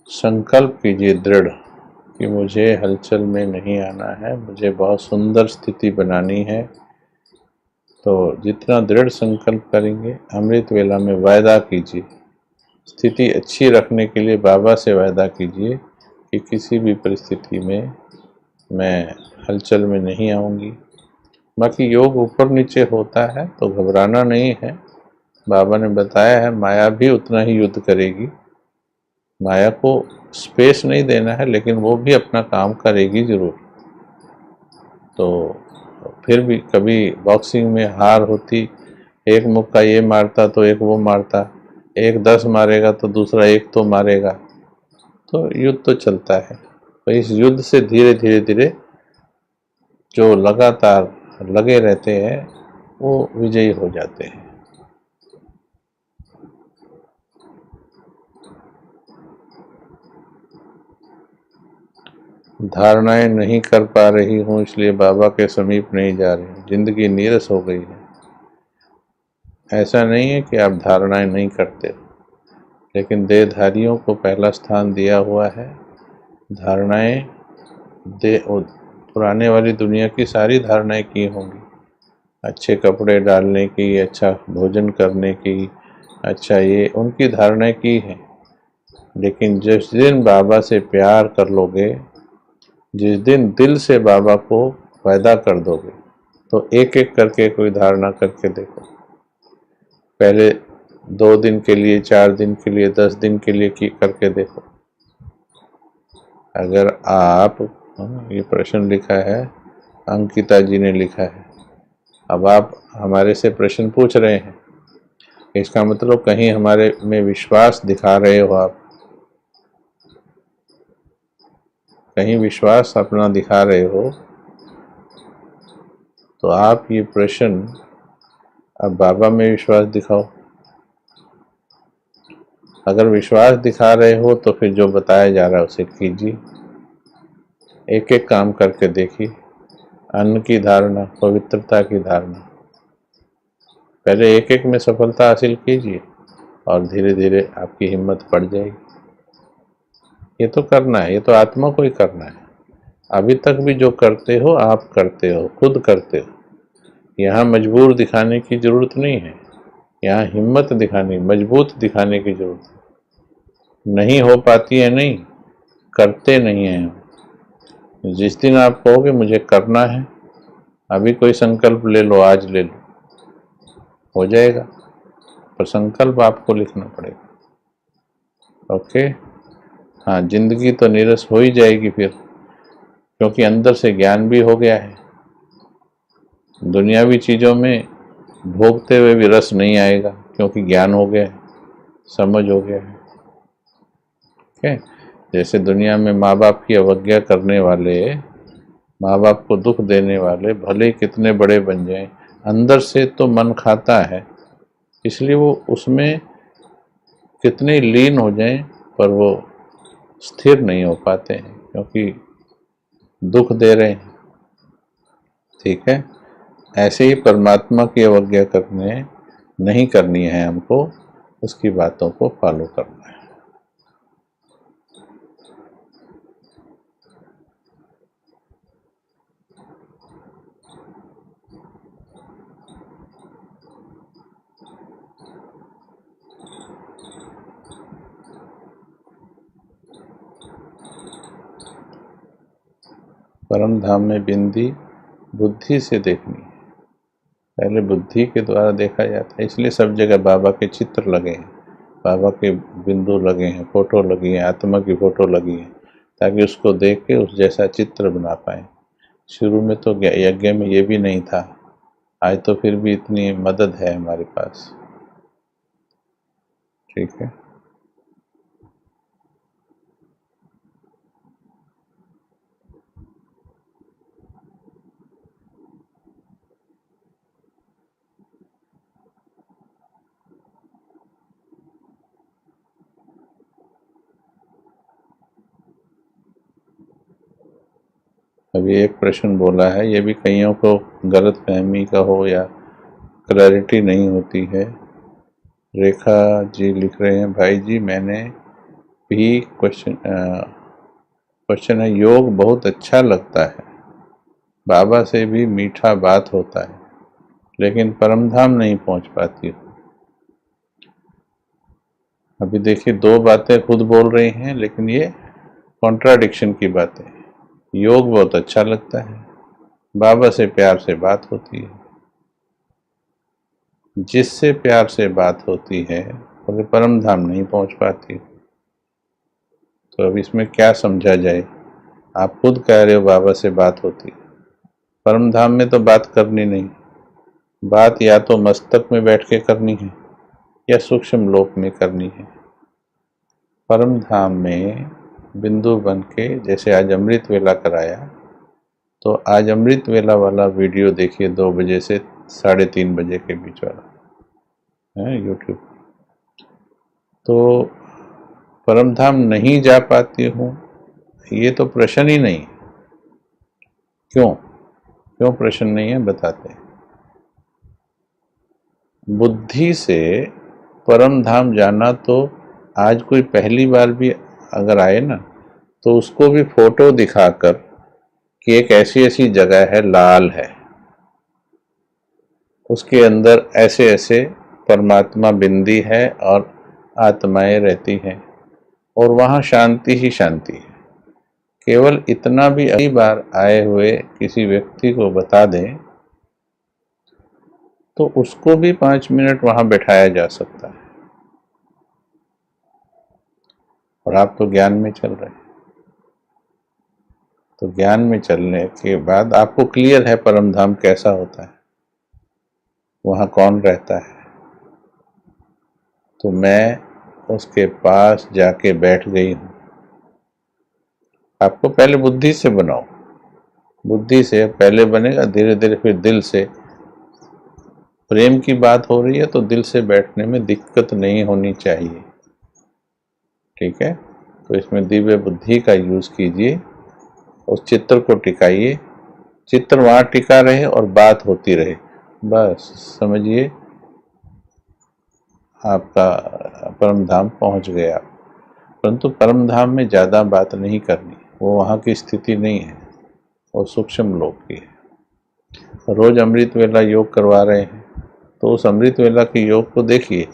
संकल्प कीजिए दृढ़ कि मुझे हलचल में नहीं आना है, मुझे बहुत सुंदर स्थिति बनानी है। तो जितना दृढ़ संकल्प करेंगे, अमृत वेला में वायदा कीजिए, स्थिति अच्छी रखने के लिए बाबा से वायदा कीजिए कि किसी भी परिस्थिति में मैं हलचल में नहीं आऊँगी। बाकी योग ऊपर नीचे होता है तो घबराना नहीं है। बाबा ने बताया है माया भी उतना ही युद्ध करेगी, माया को स्पेस नहीं देना है, लेकिन वो भी अपना काम करेगी ज़रूर। तो फिर भी कभी बॉक्सिंग में हार होती, एक मुक्का ये मारता तो एक वो मारता, एक 10 मारेगा तो दूसरा एक तो मारेगा, तो युद्ध तो चलता है। तो इस युद्ध से धीरे धीरे धीरे जो लगातार लगे रहते हैं वो विजयी हो जाते हैं। धारणाएं नहीं कर पा रही हूँ इसलिए बाबा के समीप नहीं जा रही हूँ, जिंदगी नीरस हो गई है। ऐसा नहीं है कि आप धारणाएं नहीं करते, लेकिन देहधारियों को पहला स्थान दिया हुआ है। धारणाएं पुराने वाली दुनिया की सारी धारणाएं की होंगी, अच्छे कपड़े डालने की, अच्छा भोजन करने की, अच्छा ये उनकी धारणाएं की हैं। लेकिन जिस दिन बाबा से प्यार कर लोगे, जिस दिन दिल से बाबा को वायदा कर दोगे, तो एक एक करके कोई धारणा करके देखो। पहले 2 दिन के लिए, 4 दिन के लिए, 10 दिन के लिए की करके देखो। अगर आप, ये प्रश्न लिखा है, अंकिता जी ने लिखा है, अब आप हमारे से प्रश्न पूछ रहे हैं, इसका मतलब कहीं हमारे में विश्वास दिखा रहे हो आप, कहीं विश्वास अपना दिखा रहे हो, तो आप ये प्रश्न अब बाबा में विश्वास दिखाओ। अगर विश्वास दिखा रहे हो तो फिर जो बताया जा रहा है उसे कीजिए, एक एक काम करके देखिए। अन्न की धारणा, पवित्रता की धारणा, पहले एक एक में सफलता हासिल कीजिए और धीरे धीरे आपकी हिम्मत बढ़ जाएगी। ये तो करना है, ये तो आत्मा को ही करना है। अभी तक भी जो करते हो आप करते हो, खुद करते हो। यहाँ मजबूर दिखाने की जरूरत नहीं है, यहाँ हिम्मत दिखाने, मजबूत दिखाने की जरूरत है। नहीं हो पाती है नहीं, करते नहीं हैं। जिस दिन आप कहोगे मुझे करना है, अभी कोई संकल्प ले लो, आज ले लो, हो जाएगा, पर संकल्प आपको लिखना पड़ेगा। ओके। हाँ, जिंदगी तो नीरस हो ही जाएगी फिर, क्योंकि अंदर से ज्ञान भी हो गया है। दुनियावी चीज़ों में भोगते हुए भी रस नहीं आएगा, क्योंकि ज्ञान हो गया है, समझ हो गया है। ओके। जैसे दुनिया में माँ बाप की अवज्ञा करने वाले, माँ बाप को दुख देने वाले, भले ही कितने बड़े बन जाएं, अंदर से तो मन खाता है, इसलिए वो उसमें कितने लीन हो जाएं पर वो स्थिर नहीं हो पाते हैं, क्योंकि दुख दे रहे हैं। ठीक है, ऐसे ही परमात्मा की अवज्ञा करने नहीं करनी है हमको, उसकी बातों को फॉलो करना है। परम धाम में बिंदी बुद्धि से देखनी है, पहले बुद्धि के द्वारा देखा जाता है। इसलिए सब जगह बाबा के चित्र लगे हैं, बाबा के बिंदु लगे हैं, फोटो लगी है, आत्मा की फोटो लगी है, ताकि उसको देख के उस जैसा चित्र बना पाए। शुरू में तो यज्ञ में ये भी नहीं था, आज तो फिर भी इतनी मदद है हमारे पास। ठीक है। अभी एक प्रश्न बोला है, ये भी कईयों को गलत फहमी का हो या क्लैरिटी नहीं होती है। रेखा जी लिख रहे हैं, भाई जी मैंने भी क्वेश्चन है, योग बहुत अच्छा लगता है, बाबा से भी मीठा बात होता है, लेकिन परमधाम नहीं पहुंच पाती हूँ। अभी देखिए, दो बातें खुद बोल रही हैं, लेकिन ये कॉन्ट्राडिक्शन की बातें। योग बहुत अच्छा लगता है, बाबा से प्यार से बात होती है। जिससे प्यार से बात होती है वो परम धाम नहीं पहुंच पाती। तो अब इसमें क्या समझा जाए? आप खुद कह रहे हो बाबा से बात होती है, परम धाम में तो बात करनी नहीं। बात या तो मस्तक में बैठ के करनी है या सूक्ष्म लोक में करनी है। परम धाम में बिंदु बन के, जैसे आज अमृत वेला कराया, तो आज अमृत वेला वाला वीडियो देखिए, 2 बजे से 3:30 बजे के बीच वाला है यूट्यूब। तो परम धाम नहीं जा पाती हूँ, ये तो प्रश्न ही नहीं। क्यों क्यों प्रश्न नहीं है, बताते हैं। बुद्धि से परम धाम जाना तो आज कोई पहली बार भी अगर आए ना, तो उसको भी फोटो दिखाकर कि एक ऐसी ऐसी जगह है, लाल है, उसके अंदर ऐसे ऐसे परमात्मा बिंदी है और आत्माएं रहती हैं, और वहाँ शांति ही शांति है। केवल इतना भी अगली बार आए हुए किसी व्यक्ति को बता दें तो उसको भी 5 मिनट वहाँ बैठाया जा सकता है। और आप तो ज्ञान में चल रहे हैं, तो ज्ञान में चलने के बाद आपको क्लियर है परम धाम कैसा होता है। वहाँ कौन रहता है। तो मैं उसके पास जाके बैठ गई हूँ। आपको पहले बुद्धि से बनाओ, बुद्धि से पहले बनेगा, धीरे धीरे फिर दिल से। प्रेम की बात हो रही है तो दिल से बैठने में दिक्कत नहीं होनी चाहिए, ठीक है। तो इसमें दिव्य बुद्धि का यूज कीजिए, उस चित्र को टिकाइए, चित्र वहां टिका रहे और बात होती रहे, बस समझिए आपका परम धाम पहुंच गया। परंतु परम धाम में ज़्यादा बात नहीं करनी, वो वहाँ की स्थिति नहीं है, वो सूक्ष्म लोक की है। रोज अमृत वेला योग करवा रहे हैं तो उस अमृत वेला के योग को देखिए।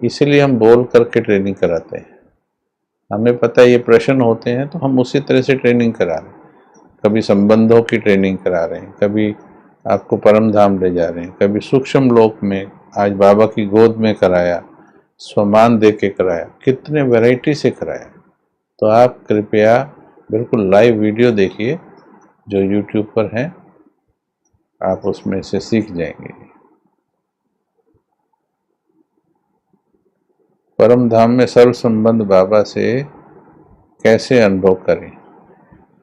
इसीलिए हम बोल करके ट्रेनिंग कराते हैं। हमें पता है ये प्रश्न होते हैं तो हम उसी तरह से ट्रेनिंग करा रहे हैं। कभी संबंधों की ट्रेनिंग करा रहे हैं, कभी आपको परम धाम ले जा रहे हैं, कभी सूक्ष्म लोक में, आज बाबा की गोद में कराया, स्वमान दे के कराया, कितने वैरायटी से कराया। तो आप कृपया बिल्कुल लाइव वीडियो देखिए जो यूट्यूब पर है, आप उसमें से सीख जाएंगे। परम धाम में सर्व संबंध बाबा से कैसे अनुभव करें।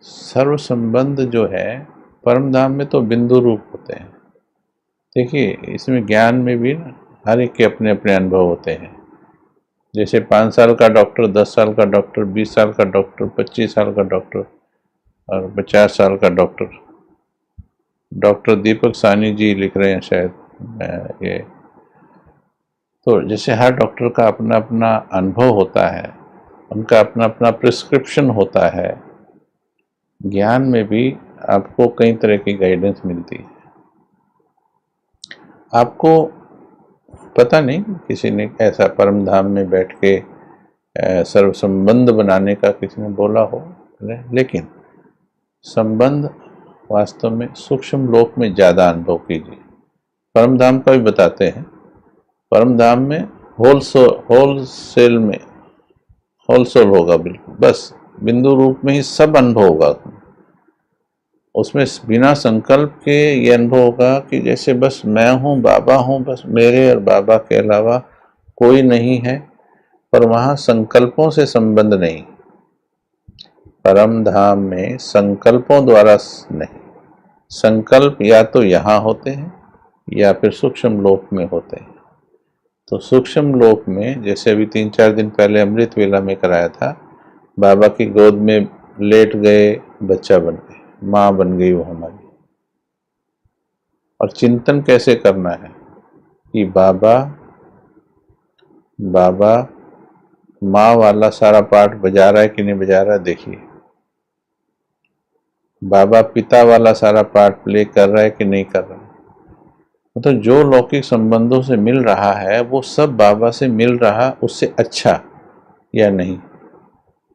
सर्व संबंध जो है परम धाम में तो बिंदु रूप होते हैं। देखिए इसमें ज्ञान में भी ना हर एक के अपने अपने अनुभव होते हैं। जैसे 5 साल का डॉक्टर, 10 साल का डॉक्टर, 20 साल का डॉक्टर, 25 साल का डॉक्टर और 50 साल का डॉक्टर। डॉक्टर दीपक सानी जी लिख रहे हैं शायद ये। तो जैसे हर डॉक्टर का अपना अपना अनुभव होता है, उनका अपना अपना प्रिस्क्रिप्शन होता है। ज्ञान में भी आपको कई तरह की गाइडेंस मिलती है। आपको पता नहीं किसी ने ऐसा परम धाम में बैठ के सर्व संबंध बनाने का किसी ने बोला हो, लेकिन संबंध वास्तव में सूक्ष्म लोक में ज़्यादा अनुभव कीजिए। परम धाम का भी बताते हैं। परम धाम में होलसेल में होलसेल होगा, बिल्कुल बस बिंदु रूप में ही सब अनुभव होगा। उसमें बिना संकल्प के ये अनुभव होगा कि जैसे बस मैं हूँ, बाबा हूँ, बस मेरे और बाबा के अलावा कोई नहीं है। पर वहाँ संकल्पों से संबंध नहीं। परम धाम में संकल्पों द्वारा नहीं, संकल्प या तो यहाँ होते हैं या फिर सूक्ष्म लोक में होते हैं। तो सूक्ष्म लोक में जैसे अभी 3-4 दिन पहले अमृत वेला में कराया था, बाबा की गोद में लेट गए, बच्चा बन गए, माँ बन गई वो हमारी। और चिंतन कैसे करना है कि बाबा बाबा माँ वाला सारा पार्ट बजा रहा है कि नहीं बजा रहा है, देखिए। बाबा पिता वाला सारा पार्ट प्ले कर रहा है कि नहीं कर रहा है। मतलब जो लौकिक संबंधों से मिल रहा है वो सब बाबा से मिल रहा, उससे अच्छा या नहीं।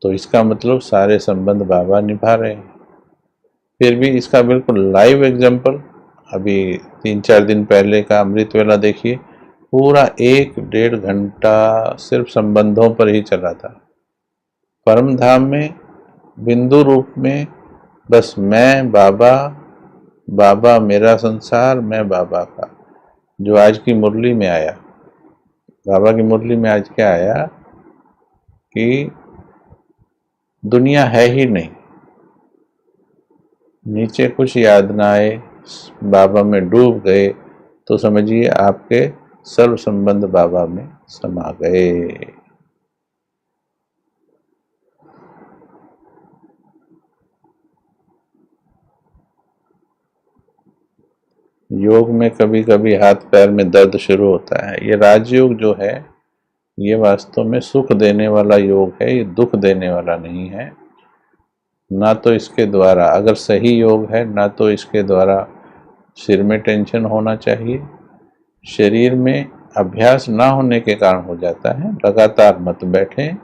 तो इसका मतलब सारे संबंध बाबा निभा रहे हैं। फिर भी इसका बिल्कुल लाइव एग्जाम्पल अभी 3-4 दिन पहले का अमृत वेला देखिए, पूरा 1-1.5 घंटा सिर्फ संबंधों पर ही चला था। परम धाम में बिंदु रूप में बस मैं बाबा, बाबा मेरा संसार, मैं बाबा का। जो आज की मुरली में आया, बाबा की मुरली में आज क्या आया कि दुनिया है ही नहीं, नीचे कुछ याद ना आए, बाबा में डूब गए तो समझिए आपके सर्व संबंध बाबा में समा गए। योग में कभी कभी हाथ पैर में दर्द शुरू होता है। ये राजयोग जो है ये वास्तव में सुख देने वाला योग है, ये दुख देने वाला नहीं है। ना तो इसके द्वारा, अगर सही योग है, ना तो इसके द्वारा सिर में टेंशन होना चाहिए। शरीर में अभ्यास ना होने के कारण हो जाता है। लगातार मत बैठें,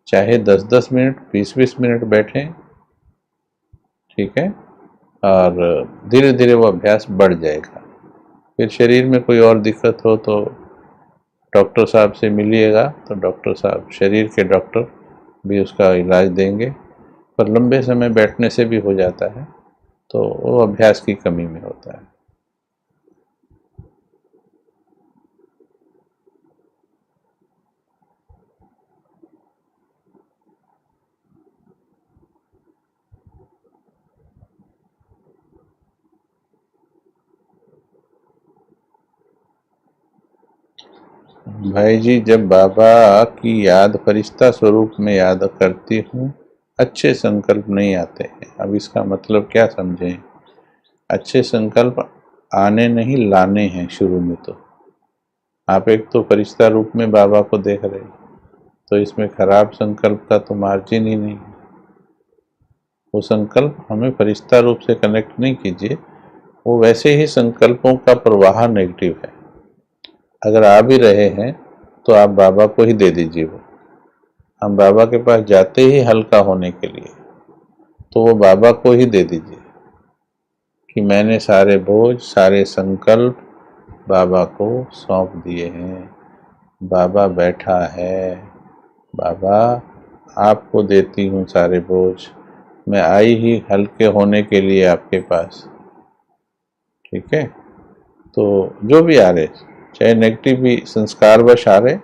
चाहे 10-10 मिनट, 20-20 मिनट बैठें, ठीक है। और धीरे धीरे वो अभ्यास बढ़ जाएगा। फिर शरीर में कोई और दिक्कत हो तो डॉक्टर साहब से मिलिएगा, तो डॉक्टर साहब, शरीर के डॉक्टर भी उसका इलाज देंगे। पर लंबे समय बैठने से भी हो जाता है, तो वो अभ्यास की कमी में होता है। भाई जी, जब बाबा की याद फरिश्ता स्वरूप में याद करती हूँ, अच्छे संकल्प नहीं आते हैं। अब इसका मतलब क्या समझें? अच्छे संकल्प आने नहीं, लाने हैं शुरू में। तो आप एक तो फरिश्ता रूप में बाबा को देख रहे, तो इसमें खराब संकल्प का तो मार्जिन ही नहीं है। वो संकल्प हमें फरिश्ता रूप से कनेक्ट नहीं कीजिए, वो वैसे ही संकल्पों का प्रवाह नेगेटिव है। अगर आ भी रहे हैं तो आप बाबा को ही दे दीजिए। वो हम बाबा के पास जाते ही हल्का होने के लिए, तो वो बाबा को ही दे दीजिए कि मैंने सारे बोझ, सारे संकल्प बाबा को सौंप दिए हैं। बाबा बैठा है, बाबा आपको देती हूँ सारे बोझ, मैं आई ही हल्के होने के लिए आपके पास। ठीक है, तो जो भी आ रहे, चाहे नेगेटिव भी संस्कारवश आ रहे,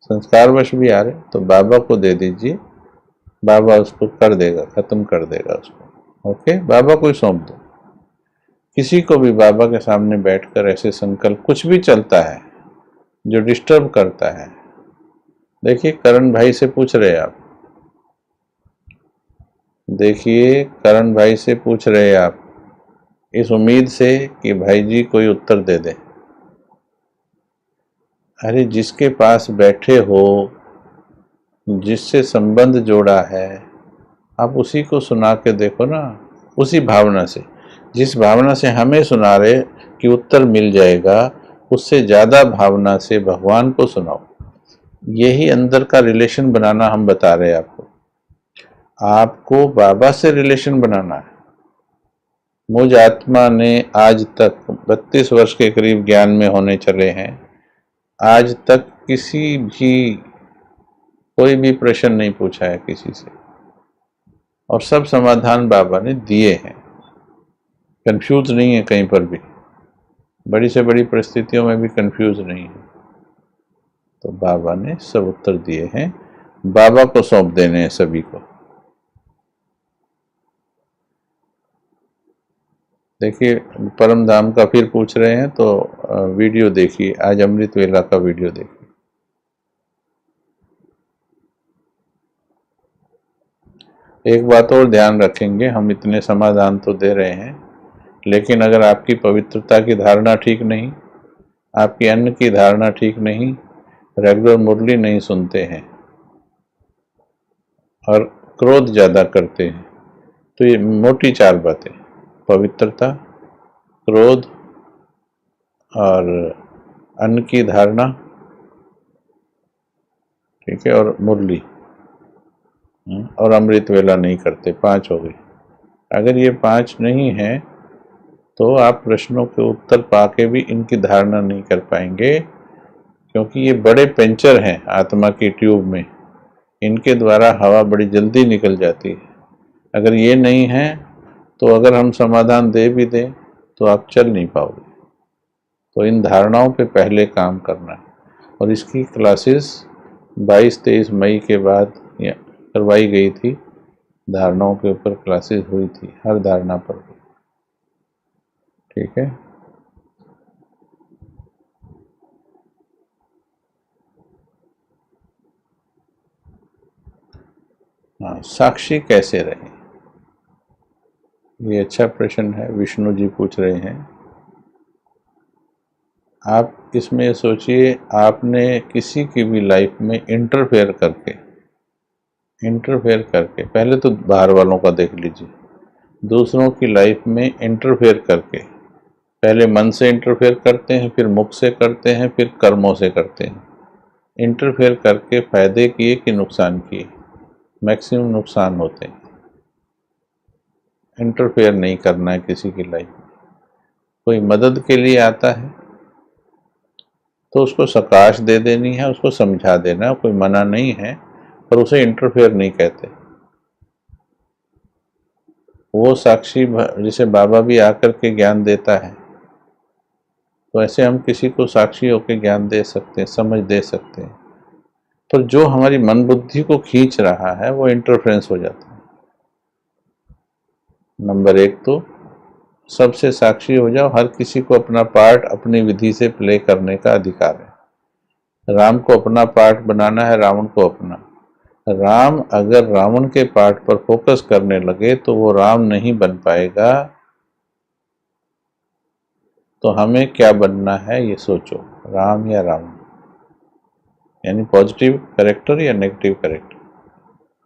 संस्कारवश भी आ रहे, तो बाबा को दे दीजिए। बाबा उसको कर देगा, खत्म कर देगा उसको। ओके, बाबा को ही सौंप दो। किसी को भी बाबा के सामने बैठकर ऐसे संकल्प, कुछ भी चलता है जो डिस्टर्ब करता है, देखिए करण भाई से पूछ रहे आप, देखिए करण भाई से पूछ रहे आप, इस उम्मीद से कि भाई जी कोई उत्तर दे दे। अरे जिसके पास बैठे हो, जिससे संबंध जोड़ा है, आप उसी को सुना के देखो ना, उसी भावना से, जिस भावना से हमें सुना रहे कि उत्तर मिल जाएगा, उससे ज़्यादा भावना से भगवान को सुनाओ। यही अंदर का रिलेशन बनाना हम बता रहे हैं आपको। आपको बाबा से रिलेशन बनाना है। मुझ आत्मा ने आज तक 32 वर्ष के करीब ज्ञान में होने चले हैं, आज तक किसी भी कोई भी प्रश्न नहीं पूछा है किसी से, और सब समाधान बाबा ने दिए हैं। कंफ्यूज नहीं है कहीं पर भी, बड़ी से बड़ी परिस्थितियों में भी कंफ्यूज नहीं है। तो बाबा ने सब उत्तर दिए हैं, बाबा को सौंप देने हैं सभी को। देखिए परम धाम का फिर पूछ रहे हैं, तो वीडियो देखिए, आज अमृत वेला का वीडियो देखिए। एक बात और ध्यान रखेंगे, हम इतने समाधान तो दे रहे हैं, लेकिन अगर आपकी पवित्रता की धारणा ठीक नहीं, आपकी अन्न की धारणा ठीक नहीं, रेगुलर मुरली नहीं सुनते हैं और क्रोध ज़्यादा करते हैं, तो ये मोटी 4 बातें, पवित्रता, क्रोध और अन्न की धारणा, ठीक है, और मुरली, और अमृत वेला नहीं करते, 5 हो गई। अगर ये 5 नहीं है तो आप प्रश्नों के उत्तर पाके भी इनकी धारणा नहीं कर पाएंगे, क्योंकि ये बड़े पेंचर हैं आत्मा की ट्यूब में, इनके द्वारा हवा बड़ी जल्दी निकल जाती है। अगर ये नहीं है तो अगर हम समाधान दे भी दें तो आप चल नहीं पाओगे। तो इन धारणाओं पे पहले काम करना है, और इसकी क्लासेस 22-23 मई के बाद करवाई गई थी। धारणाओं के ऊपर क्लासेस हुई थी, हर धारणा पर। ठीक है, हाँ, साक्षी कैसे रहे, ये अच्छा प्रश्न है, विष्णु जी पूछ रहे हैं। आप इसमें सोचिए, आपने किसी की भी लाइफ में इंटरफेयर करके, पहले तो बाहर वालों का देख लीजिए, दूसरों की लाइफ में इंटरफेयर करके, पहले मन से इंटरफेयर करते हैं, फिर मुख से करते हैं, फिर कर्मों से करते हैं। इंटरफेयर करके फायदे किए कि नुकसान किए? मैक्सिमम नुकसान होते हैं। इंटरफेयर नहीं करना है किसी की लाइफ में। कोई मदद के लिए आता है तो उसको सकाश दे देनी है, उसको समझा देना, कोई मना नहीं है, पर उसे इंटरफेयर नहीं कहते। वो साक्षी, जिसे बाबा भी आकर के ज्ञान देता है, तो ऐसे हम किसी को साक्षी होकर ज्ञान दे सकते हैं, समझ दे सकते हैं। पर जो हमारी मन बुद्धि को खींच रहा है वो इंटरफेरेंस हो जाता है। नंबर 1 तो सबसे साक्षी हो जाओ, हर किसी को अपना पार्ट अपनी विधि से प्ले करने का अधिकार है। राम को अपना पार्ट बनाना है, रावण को अपना। राम अगर रावण के पार्ट पर फोकस करने लगे तो वो राम नहीं बन पाएगा। तो हमें क्या बनना है ये सोचो, राम या रावण, यानी पॉजिटिव कैरेक्टर या नेगेटिव कैरेक्टर।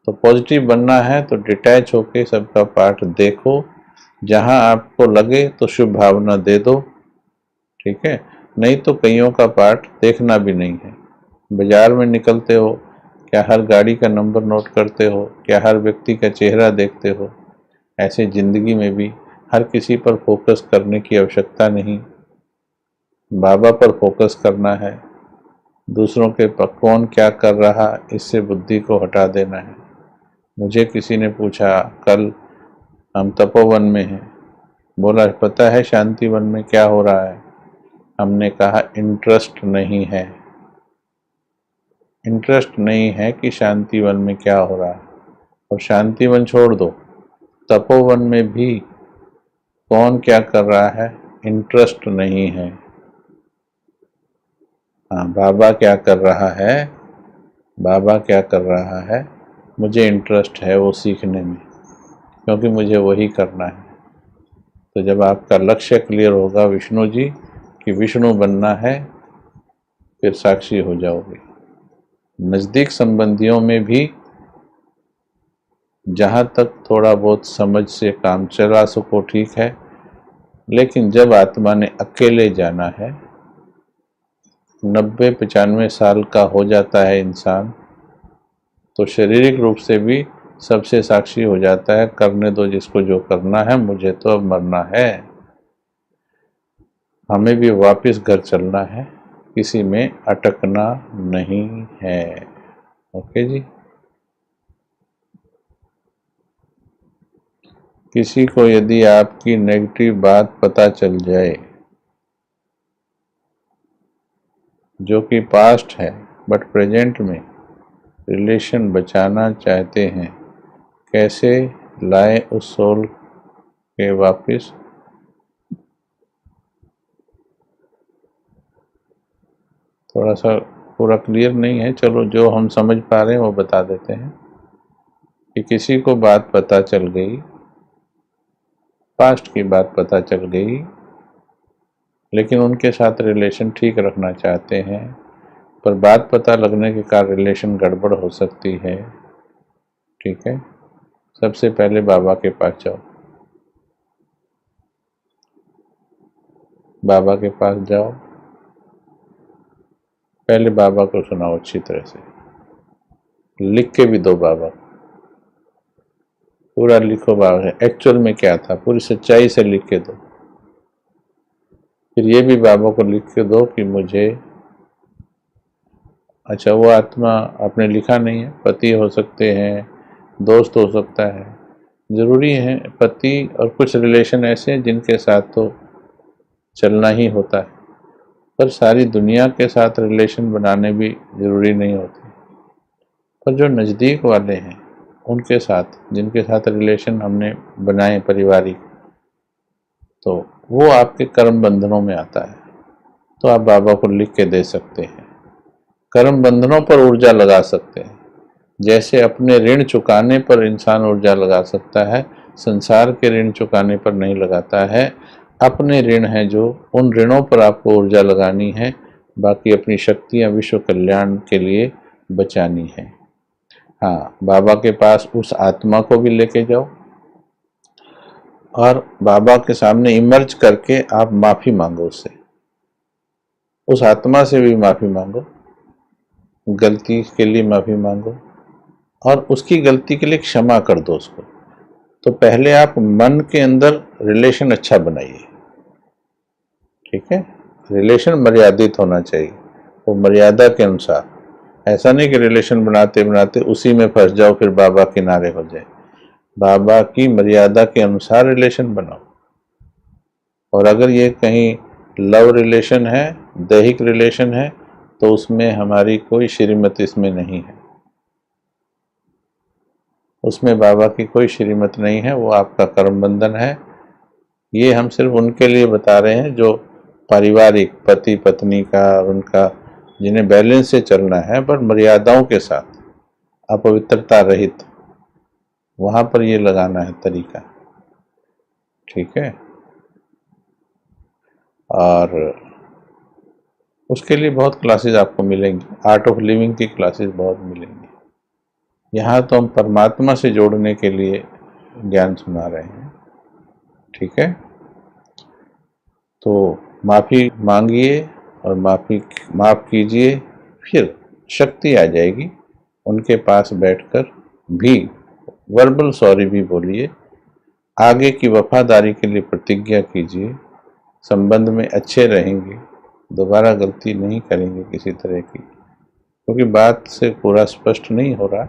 तो पॉजिटिव बनना है तो डिटैच होके सबका पार्ट देखो, जहां आपको लगे तो शुभ भावना दे दो, ठीक है। नहीं तो कईयों का पार्ट देखना भी नहीं है। बाजार में निकलते हो, क्या हर गाड़ी का नंबर नोट करते हो, क्या हर व्यक्ति का चेहरा देखते हो? ऐसे जिंदगी में भी हर किसी पर फोकस करने की आवश्यकता नहीं। बाबा पर फोकस करना है, दूसरों के पर कौन क्या कर रहा इससे बुद्धि को हटा देना है। मुझे किसी ने पूछा, कल हम तपोवन में हैं, बोला पता है शांति वन में क्या हो रहा है? हमने कहा इंटरेस्ट नहीं है। इंटरेस्ट नहीं है कि शांति वन में क्या हो रहा है। और शांति वन छोड़ दो, तपोवन में भी कौन क्या कर रहा है इंटरेस्ट नहीं है। हाँ, बाबा क्या कर रहा है, बाबा क्या कर रहा है, मुझे इंटरेस्ट है वो सीखने में, क्योंकि मुझे वही करना है। तो जब आपका लक्ष्य क्लियर होगा विष्णु जी कि विष्णु बनना है, फिर साक्षी हो जाओगे। नज़दीक संबंधियों में भी जहाँ तक थोड़ा बहुत समझ से काम चला सको ठीक है, लेकिन जब आत्मा ने अकेले जाना है, 90-95 साल का हो जाता है इंसान, तो शारीरिक रूप से भी सबसे साक्षी हो जाता है, करने दो जिसको जो करना है, मुझे तो अब मरना है। हमें भी वापस घर चलना है, किसी में अटकना नहीं है। ओके जी। किसी को यदि आपकी नेगेटिव बात पता चल जाए जो कि पास्ट है, बट प्रेजेंट में रिलेशन बचाना चाहते हैं, कैसे लाए उस सोल के वापस? थोड़ा सा पूरा क्लियर नहीं है, चलो जो हम समझ पा रहे हैं वो बता देते हैं कि किसी को बात पता चल गई, पास्ट की बात पता चल गई, लेकिन उनके साथ रिलेशन ठीक रखना चाहते हैं, पर बात पता लगने के कारण रिलेशन गड़बड़ हो सकती है, ठीक है। सबसे पहले बाबा के पास जाओ, बाबा के पास जाओ, पहले बाबा को सुनाओ अच्छी तरह से, लिख के भी दो बाबा, पूरा लिखो बाबा एक्चुअल में क्या था, पूरी सच्चाई से लिख के दो। फिर ये भी बाबा को लिख के दो कि मुझे, अच्छा वो आत्मा आपने लिखा नहीं है, पति हो सकते हैं, दोस्त हो सकता है, ज़रूरी है पति, और कुछ रिलेशन ऐसे हैं जिनके साथ तो चलना ही होता है, पर सारी दुनिया के साथ रिलेशन बनाने भी ज़रूरी नहीं होते। पर जो नज़दीक वाले हैं उनके साथ, जिनके साथ रिलेशन हमने बनाए पारिवारिक, तो वो आपके कर्म बंधनों में आता है, तो आप बाबा को लिख के दे सकते हैं। कर्म बंधनों पर ऊर्जा लगा सकते हैं, जैसे अपने ऋण चुकाने पर इंसान ऊर्जा लगा सकता है, संसार के ऋण चुकाने पर नहीं लगाता है। अपने ऋण हैं जो, उन ऋणों पर आपको ऊर्जा लगानी है, बाकी अपनी शक्तियाँ विश्व कल्याण के लिए बचानी है। हाँ, बाबा के पास उस आत्मा को भी लेके जाओ और बाबा के सामने इमर्ज करके आप माफ़ी मांगो उससे, उस आत्मा से भी माफ़ी मांगो, गलती के लिए माफ़ी मांगो और उसकी गलती के लिए क्षमा कर दो उसको। तो पहले आप मन के अंदर रिलेशन अच्छा बनाइए, ठीक है। रिलेशन मर्यादित होना चाहिए, वो मर्यादा के अनुसार, ऐसा नहीं कि रिलेशन बनाते बनाते उसी में फंस जाओ फिर बाबा किनारे हो जाए। बाबा की मर्यादा के अनुसार रिलेशन बनाओ। और अगर ये कहीं लव रिलेशन है, दैहिक रिलेशन है, तो उसमें हमारी कोई श्रीमत इसमें नहीं है, उसमें बाबा की कोई श्रीमत नहीं है, वो आपका कर्म बंधन है। ये हम सिर्फ उनके लिए बता रहे हैं जो पारिवारिक पति पत्नी का, उनका जिन्हें बैलेंस से चलना है पर मर्यादाओं के साथ, अपवित्रता रहित, वहां पर ये लगाना है तरीका। ठीक है। और उसके लिए बहुत क्लासेस आपको मिलेंगी, आर्ट ऑफ लिविंग की क्लासेस बहुत मिलेंगी। यहाँ तो हम परमात्मा से जोड़ने के लिए ज्ञान सुना रहे हैं। ठीक है। तो माफ़ी मांगिए और माफ़ कीजिए, फिर शक्ति आ जाएगी। उनके पास बैठकर भी वर्बल सॉरी भी बोलिए, आगे की वफादारी के लिए प्रतिज्ञा कीजिए, संबंध में अच्छे रहेंगे, दोबारा गलती नहीं करेंगे किसी तरह की। क्योंकि बात से पूरा स्पष्ट नहीं हो रहा,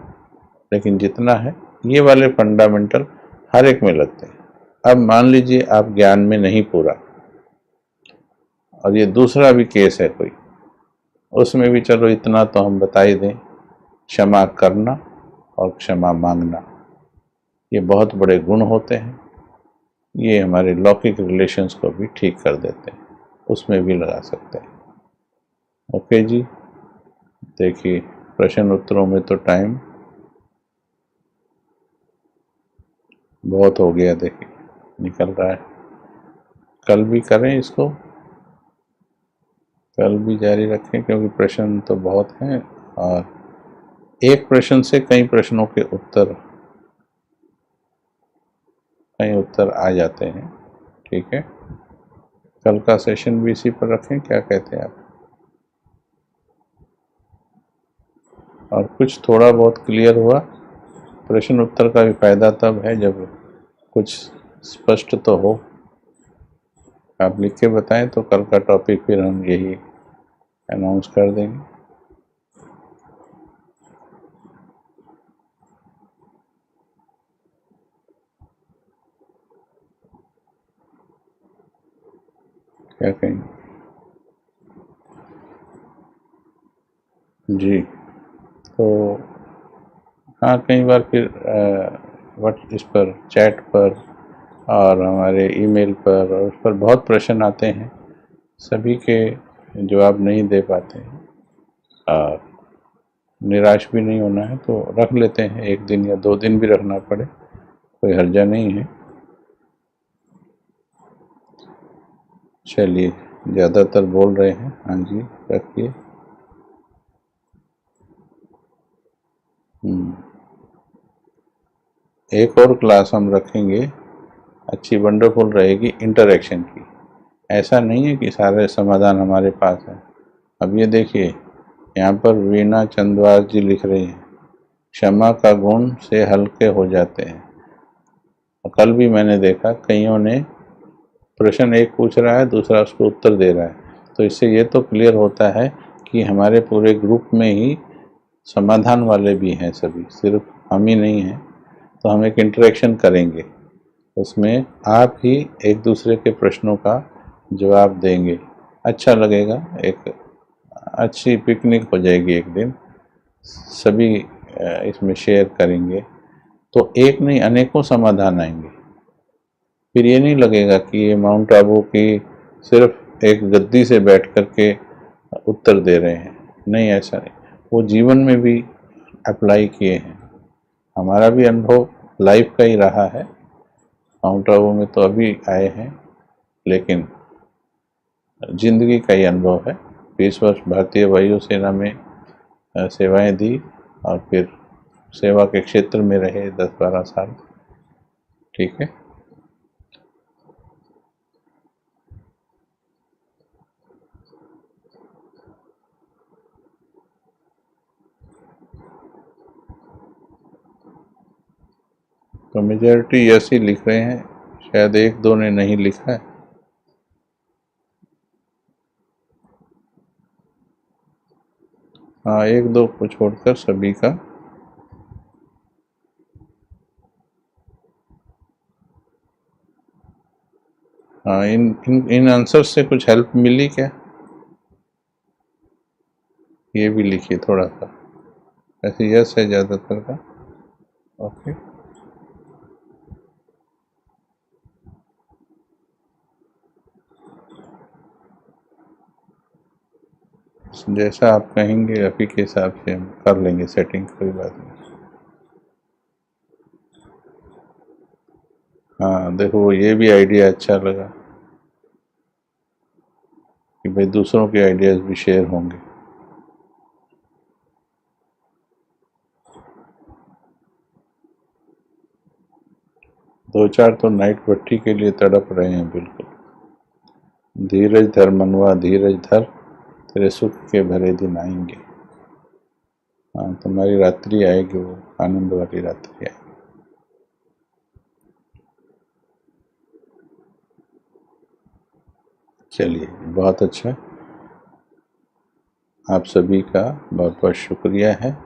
लेकिन जितना है ये वाले फंडामेंटल हर एक में लगते हैं। अब मान लीजिए आप ज्ञान में नहीं पूरा, और ये दूसरा भी केस है कोई, उसमें भी चलो इतना तो हम बता ही दें, क्षमा करना और क्षमा मांगना, ये बहुत बड़े गुण होते हैं। ये हमारे लौकिक रिलेशंस को भी ठीक कर देते हैं, उसमें भी लगा सकते हैं। ओके जी। देखिए, प्रश्न उत्तरों में तो टाइम बहुत हो गया, देखिए निकल रहा है। कल भी करें इसको, कल भी जारी रखें, क्योंकि प्रश्न तो बहुत हैं और एक प्रश्न से कई प्रश्नों के कई उत्तर आ जाते हैं। ठीक है। कल का सेशन भी इसी पर रखें, क्या कहते हैं आप? और कुछ थोड़ा बहुत क्लियर हुआ। प्रश्न उत्तर का भी फायदा तब है जब कुछ स्पष्ट तो हो। आप लिख के बताएं तो कल का टॉपिक फिर हम यही अनाउंस कर देंगे। क्या कहेंगे? जी। तो हाँ, कई बार फिर इस पर चैट पर और हमारे ईमेल पर और उस पर बहुत प्रश्न आते हैं, सभी के जवाब नहीं दे पाते हैं। और निराश भी नहीं होना है तो रख लेते हैं, एक दिन या 2 दिन भी रखना पड़े, कोई हर्जा नहीं है। चलिए, ज़्यादातर बोल रहे हैं। हाँ जी, रखिए। एक और क्लास हम रखेंगे, अच्छी वंडरफुल रहेगी इंटरेक्शन की। ऐसा नहीं है कि सारे समाधान हमारे पास है। अब ये देखिए, यहाँ पर वीणा चंद्वार जी लिख रही हैं, क्षमा का गुण से हल्के हो जाते हैं। कल भी मैंने देखा, कईयों ने प्रश्न एक पूछ रहा है, दूसरा उसको उत्तर दे रहा है, तो इससे ये तो क्लियर होता है कि हमारे पूरे ग्रुप में ही समाधान वाले भी हैं, सभी, सिर्फ हम ही नहीं हैं। तो हम एक इंटरेक्शन करेंगे, उसमें आप ही एक दूसरे के प्रश्नों का जवाब देंगे, अच्छा लगेगा, एक अच्छी पिकनिक हो जाएगी। एक दिन सभी इसमें शेयर करेंगे तो एक नहीं अनेकों समाधान आएंगे। फिर ये नहीं लगेगा कि ये माउंट आबू की सिर्फ एक गद्दी से बैठ कर के उत्तर दे रहे हैं। नहीं, ऐसा नहीं, वो जीवन में भी अप्लाई किए हैं। हमारा भी अनुभव लाइफ का ही रहा है। माउंट आबू में तो अभी आए हैं, लेकिन जिंदगी का ही अनुभव है। 20 वर्ष भारतीय वायु सेना में सेवाएं दी और फिर सेवा के क्षेत्र में रहे 10-12 साल। ठीक है। तो मेजॉरिटी यस ही लिख रहे हैं, शायद 1-2 ने नहीं लिखा है। हाँ, 1-2 को छोड़कर सभी का। हाँ, इन आंसर से कुछ हेल्प मिली क्या? ये भी लिखिए थोड़ा सा। ऐसे यस है ज़्यादातर का। ओके। बस जैसा आप कहेंगे अभी के हिसाब से हम कर लेंगे सेटिंग, कोई बात नहीं। हाँ देखो, ये भी आइडिया अच्छा लगा कि भाई दूसरों के आइडियाज़ भी शेयर होंगे। दो चार तो नाइट भट्टी के लिए तड़प रहे हैं बिल्कुल। धीरज धर मनवा धीरज धर, तेरे सुख के भरे दिन आएंगे। हाँ, तुम्हारी रात्रि आएगी, वो आनंद वाली रात्रि आएगी। चलिए, बहुत अच्छा। आप सभी का बहुत बहुत शुक्रिया है।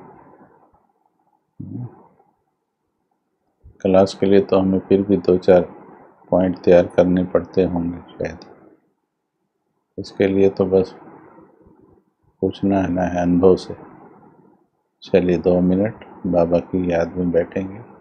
क्लास के लिए तो हमें फिर भी दो चार पॉइंट तैयार करने पड़ते होंगे शायद। इसके लिए तो बस पूछना है ना है अनुभव से। चलिए 2 मिनट बाबा की याद में बैठेंगे।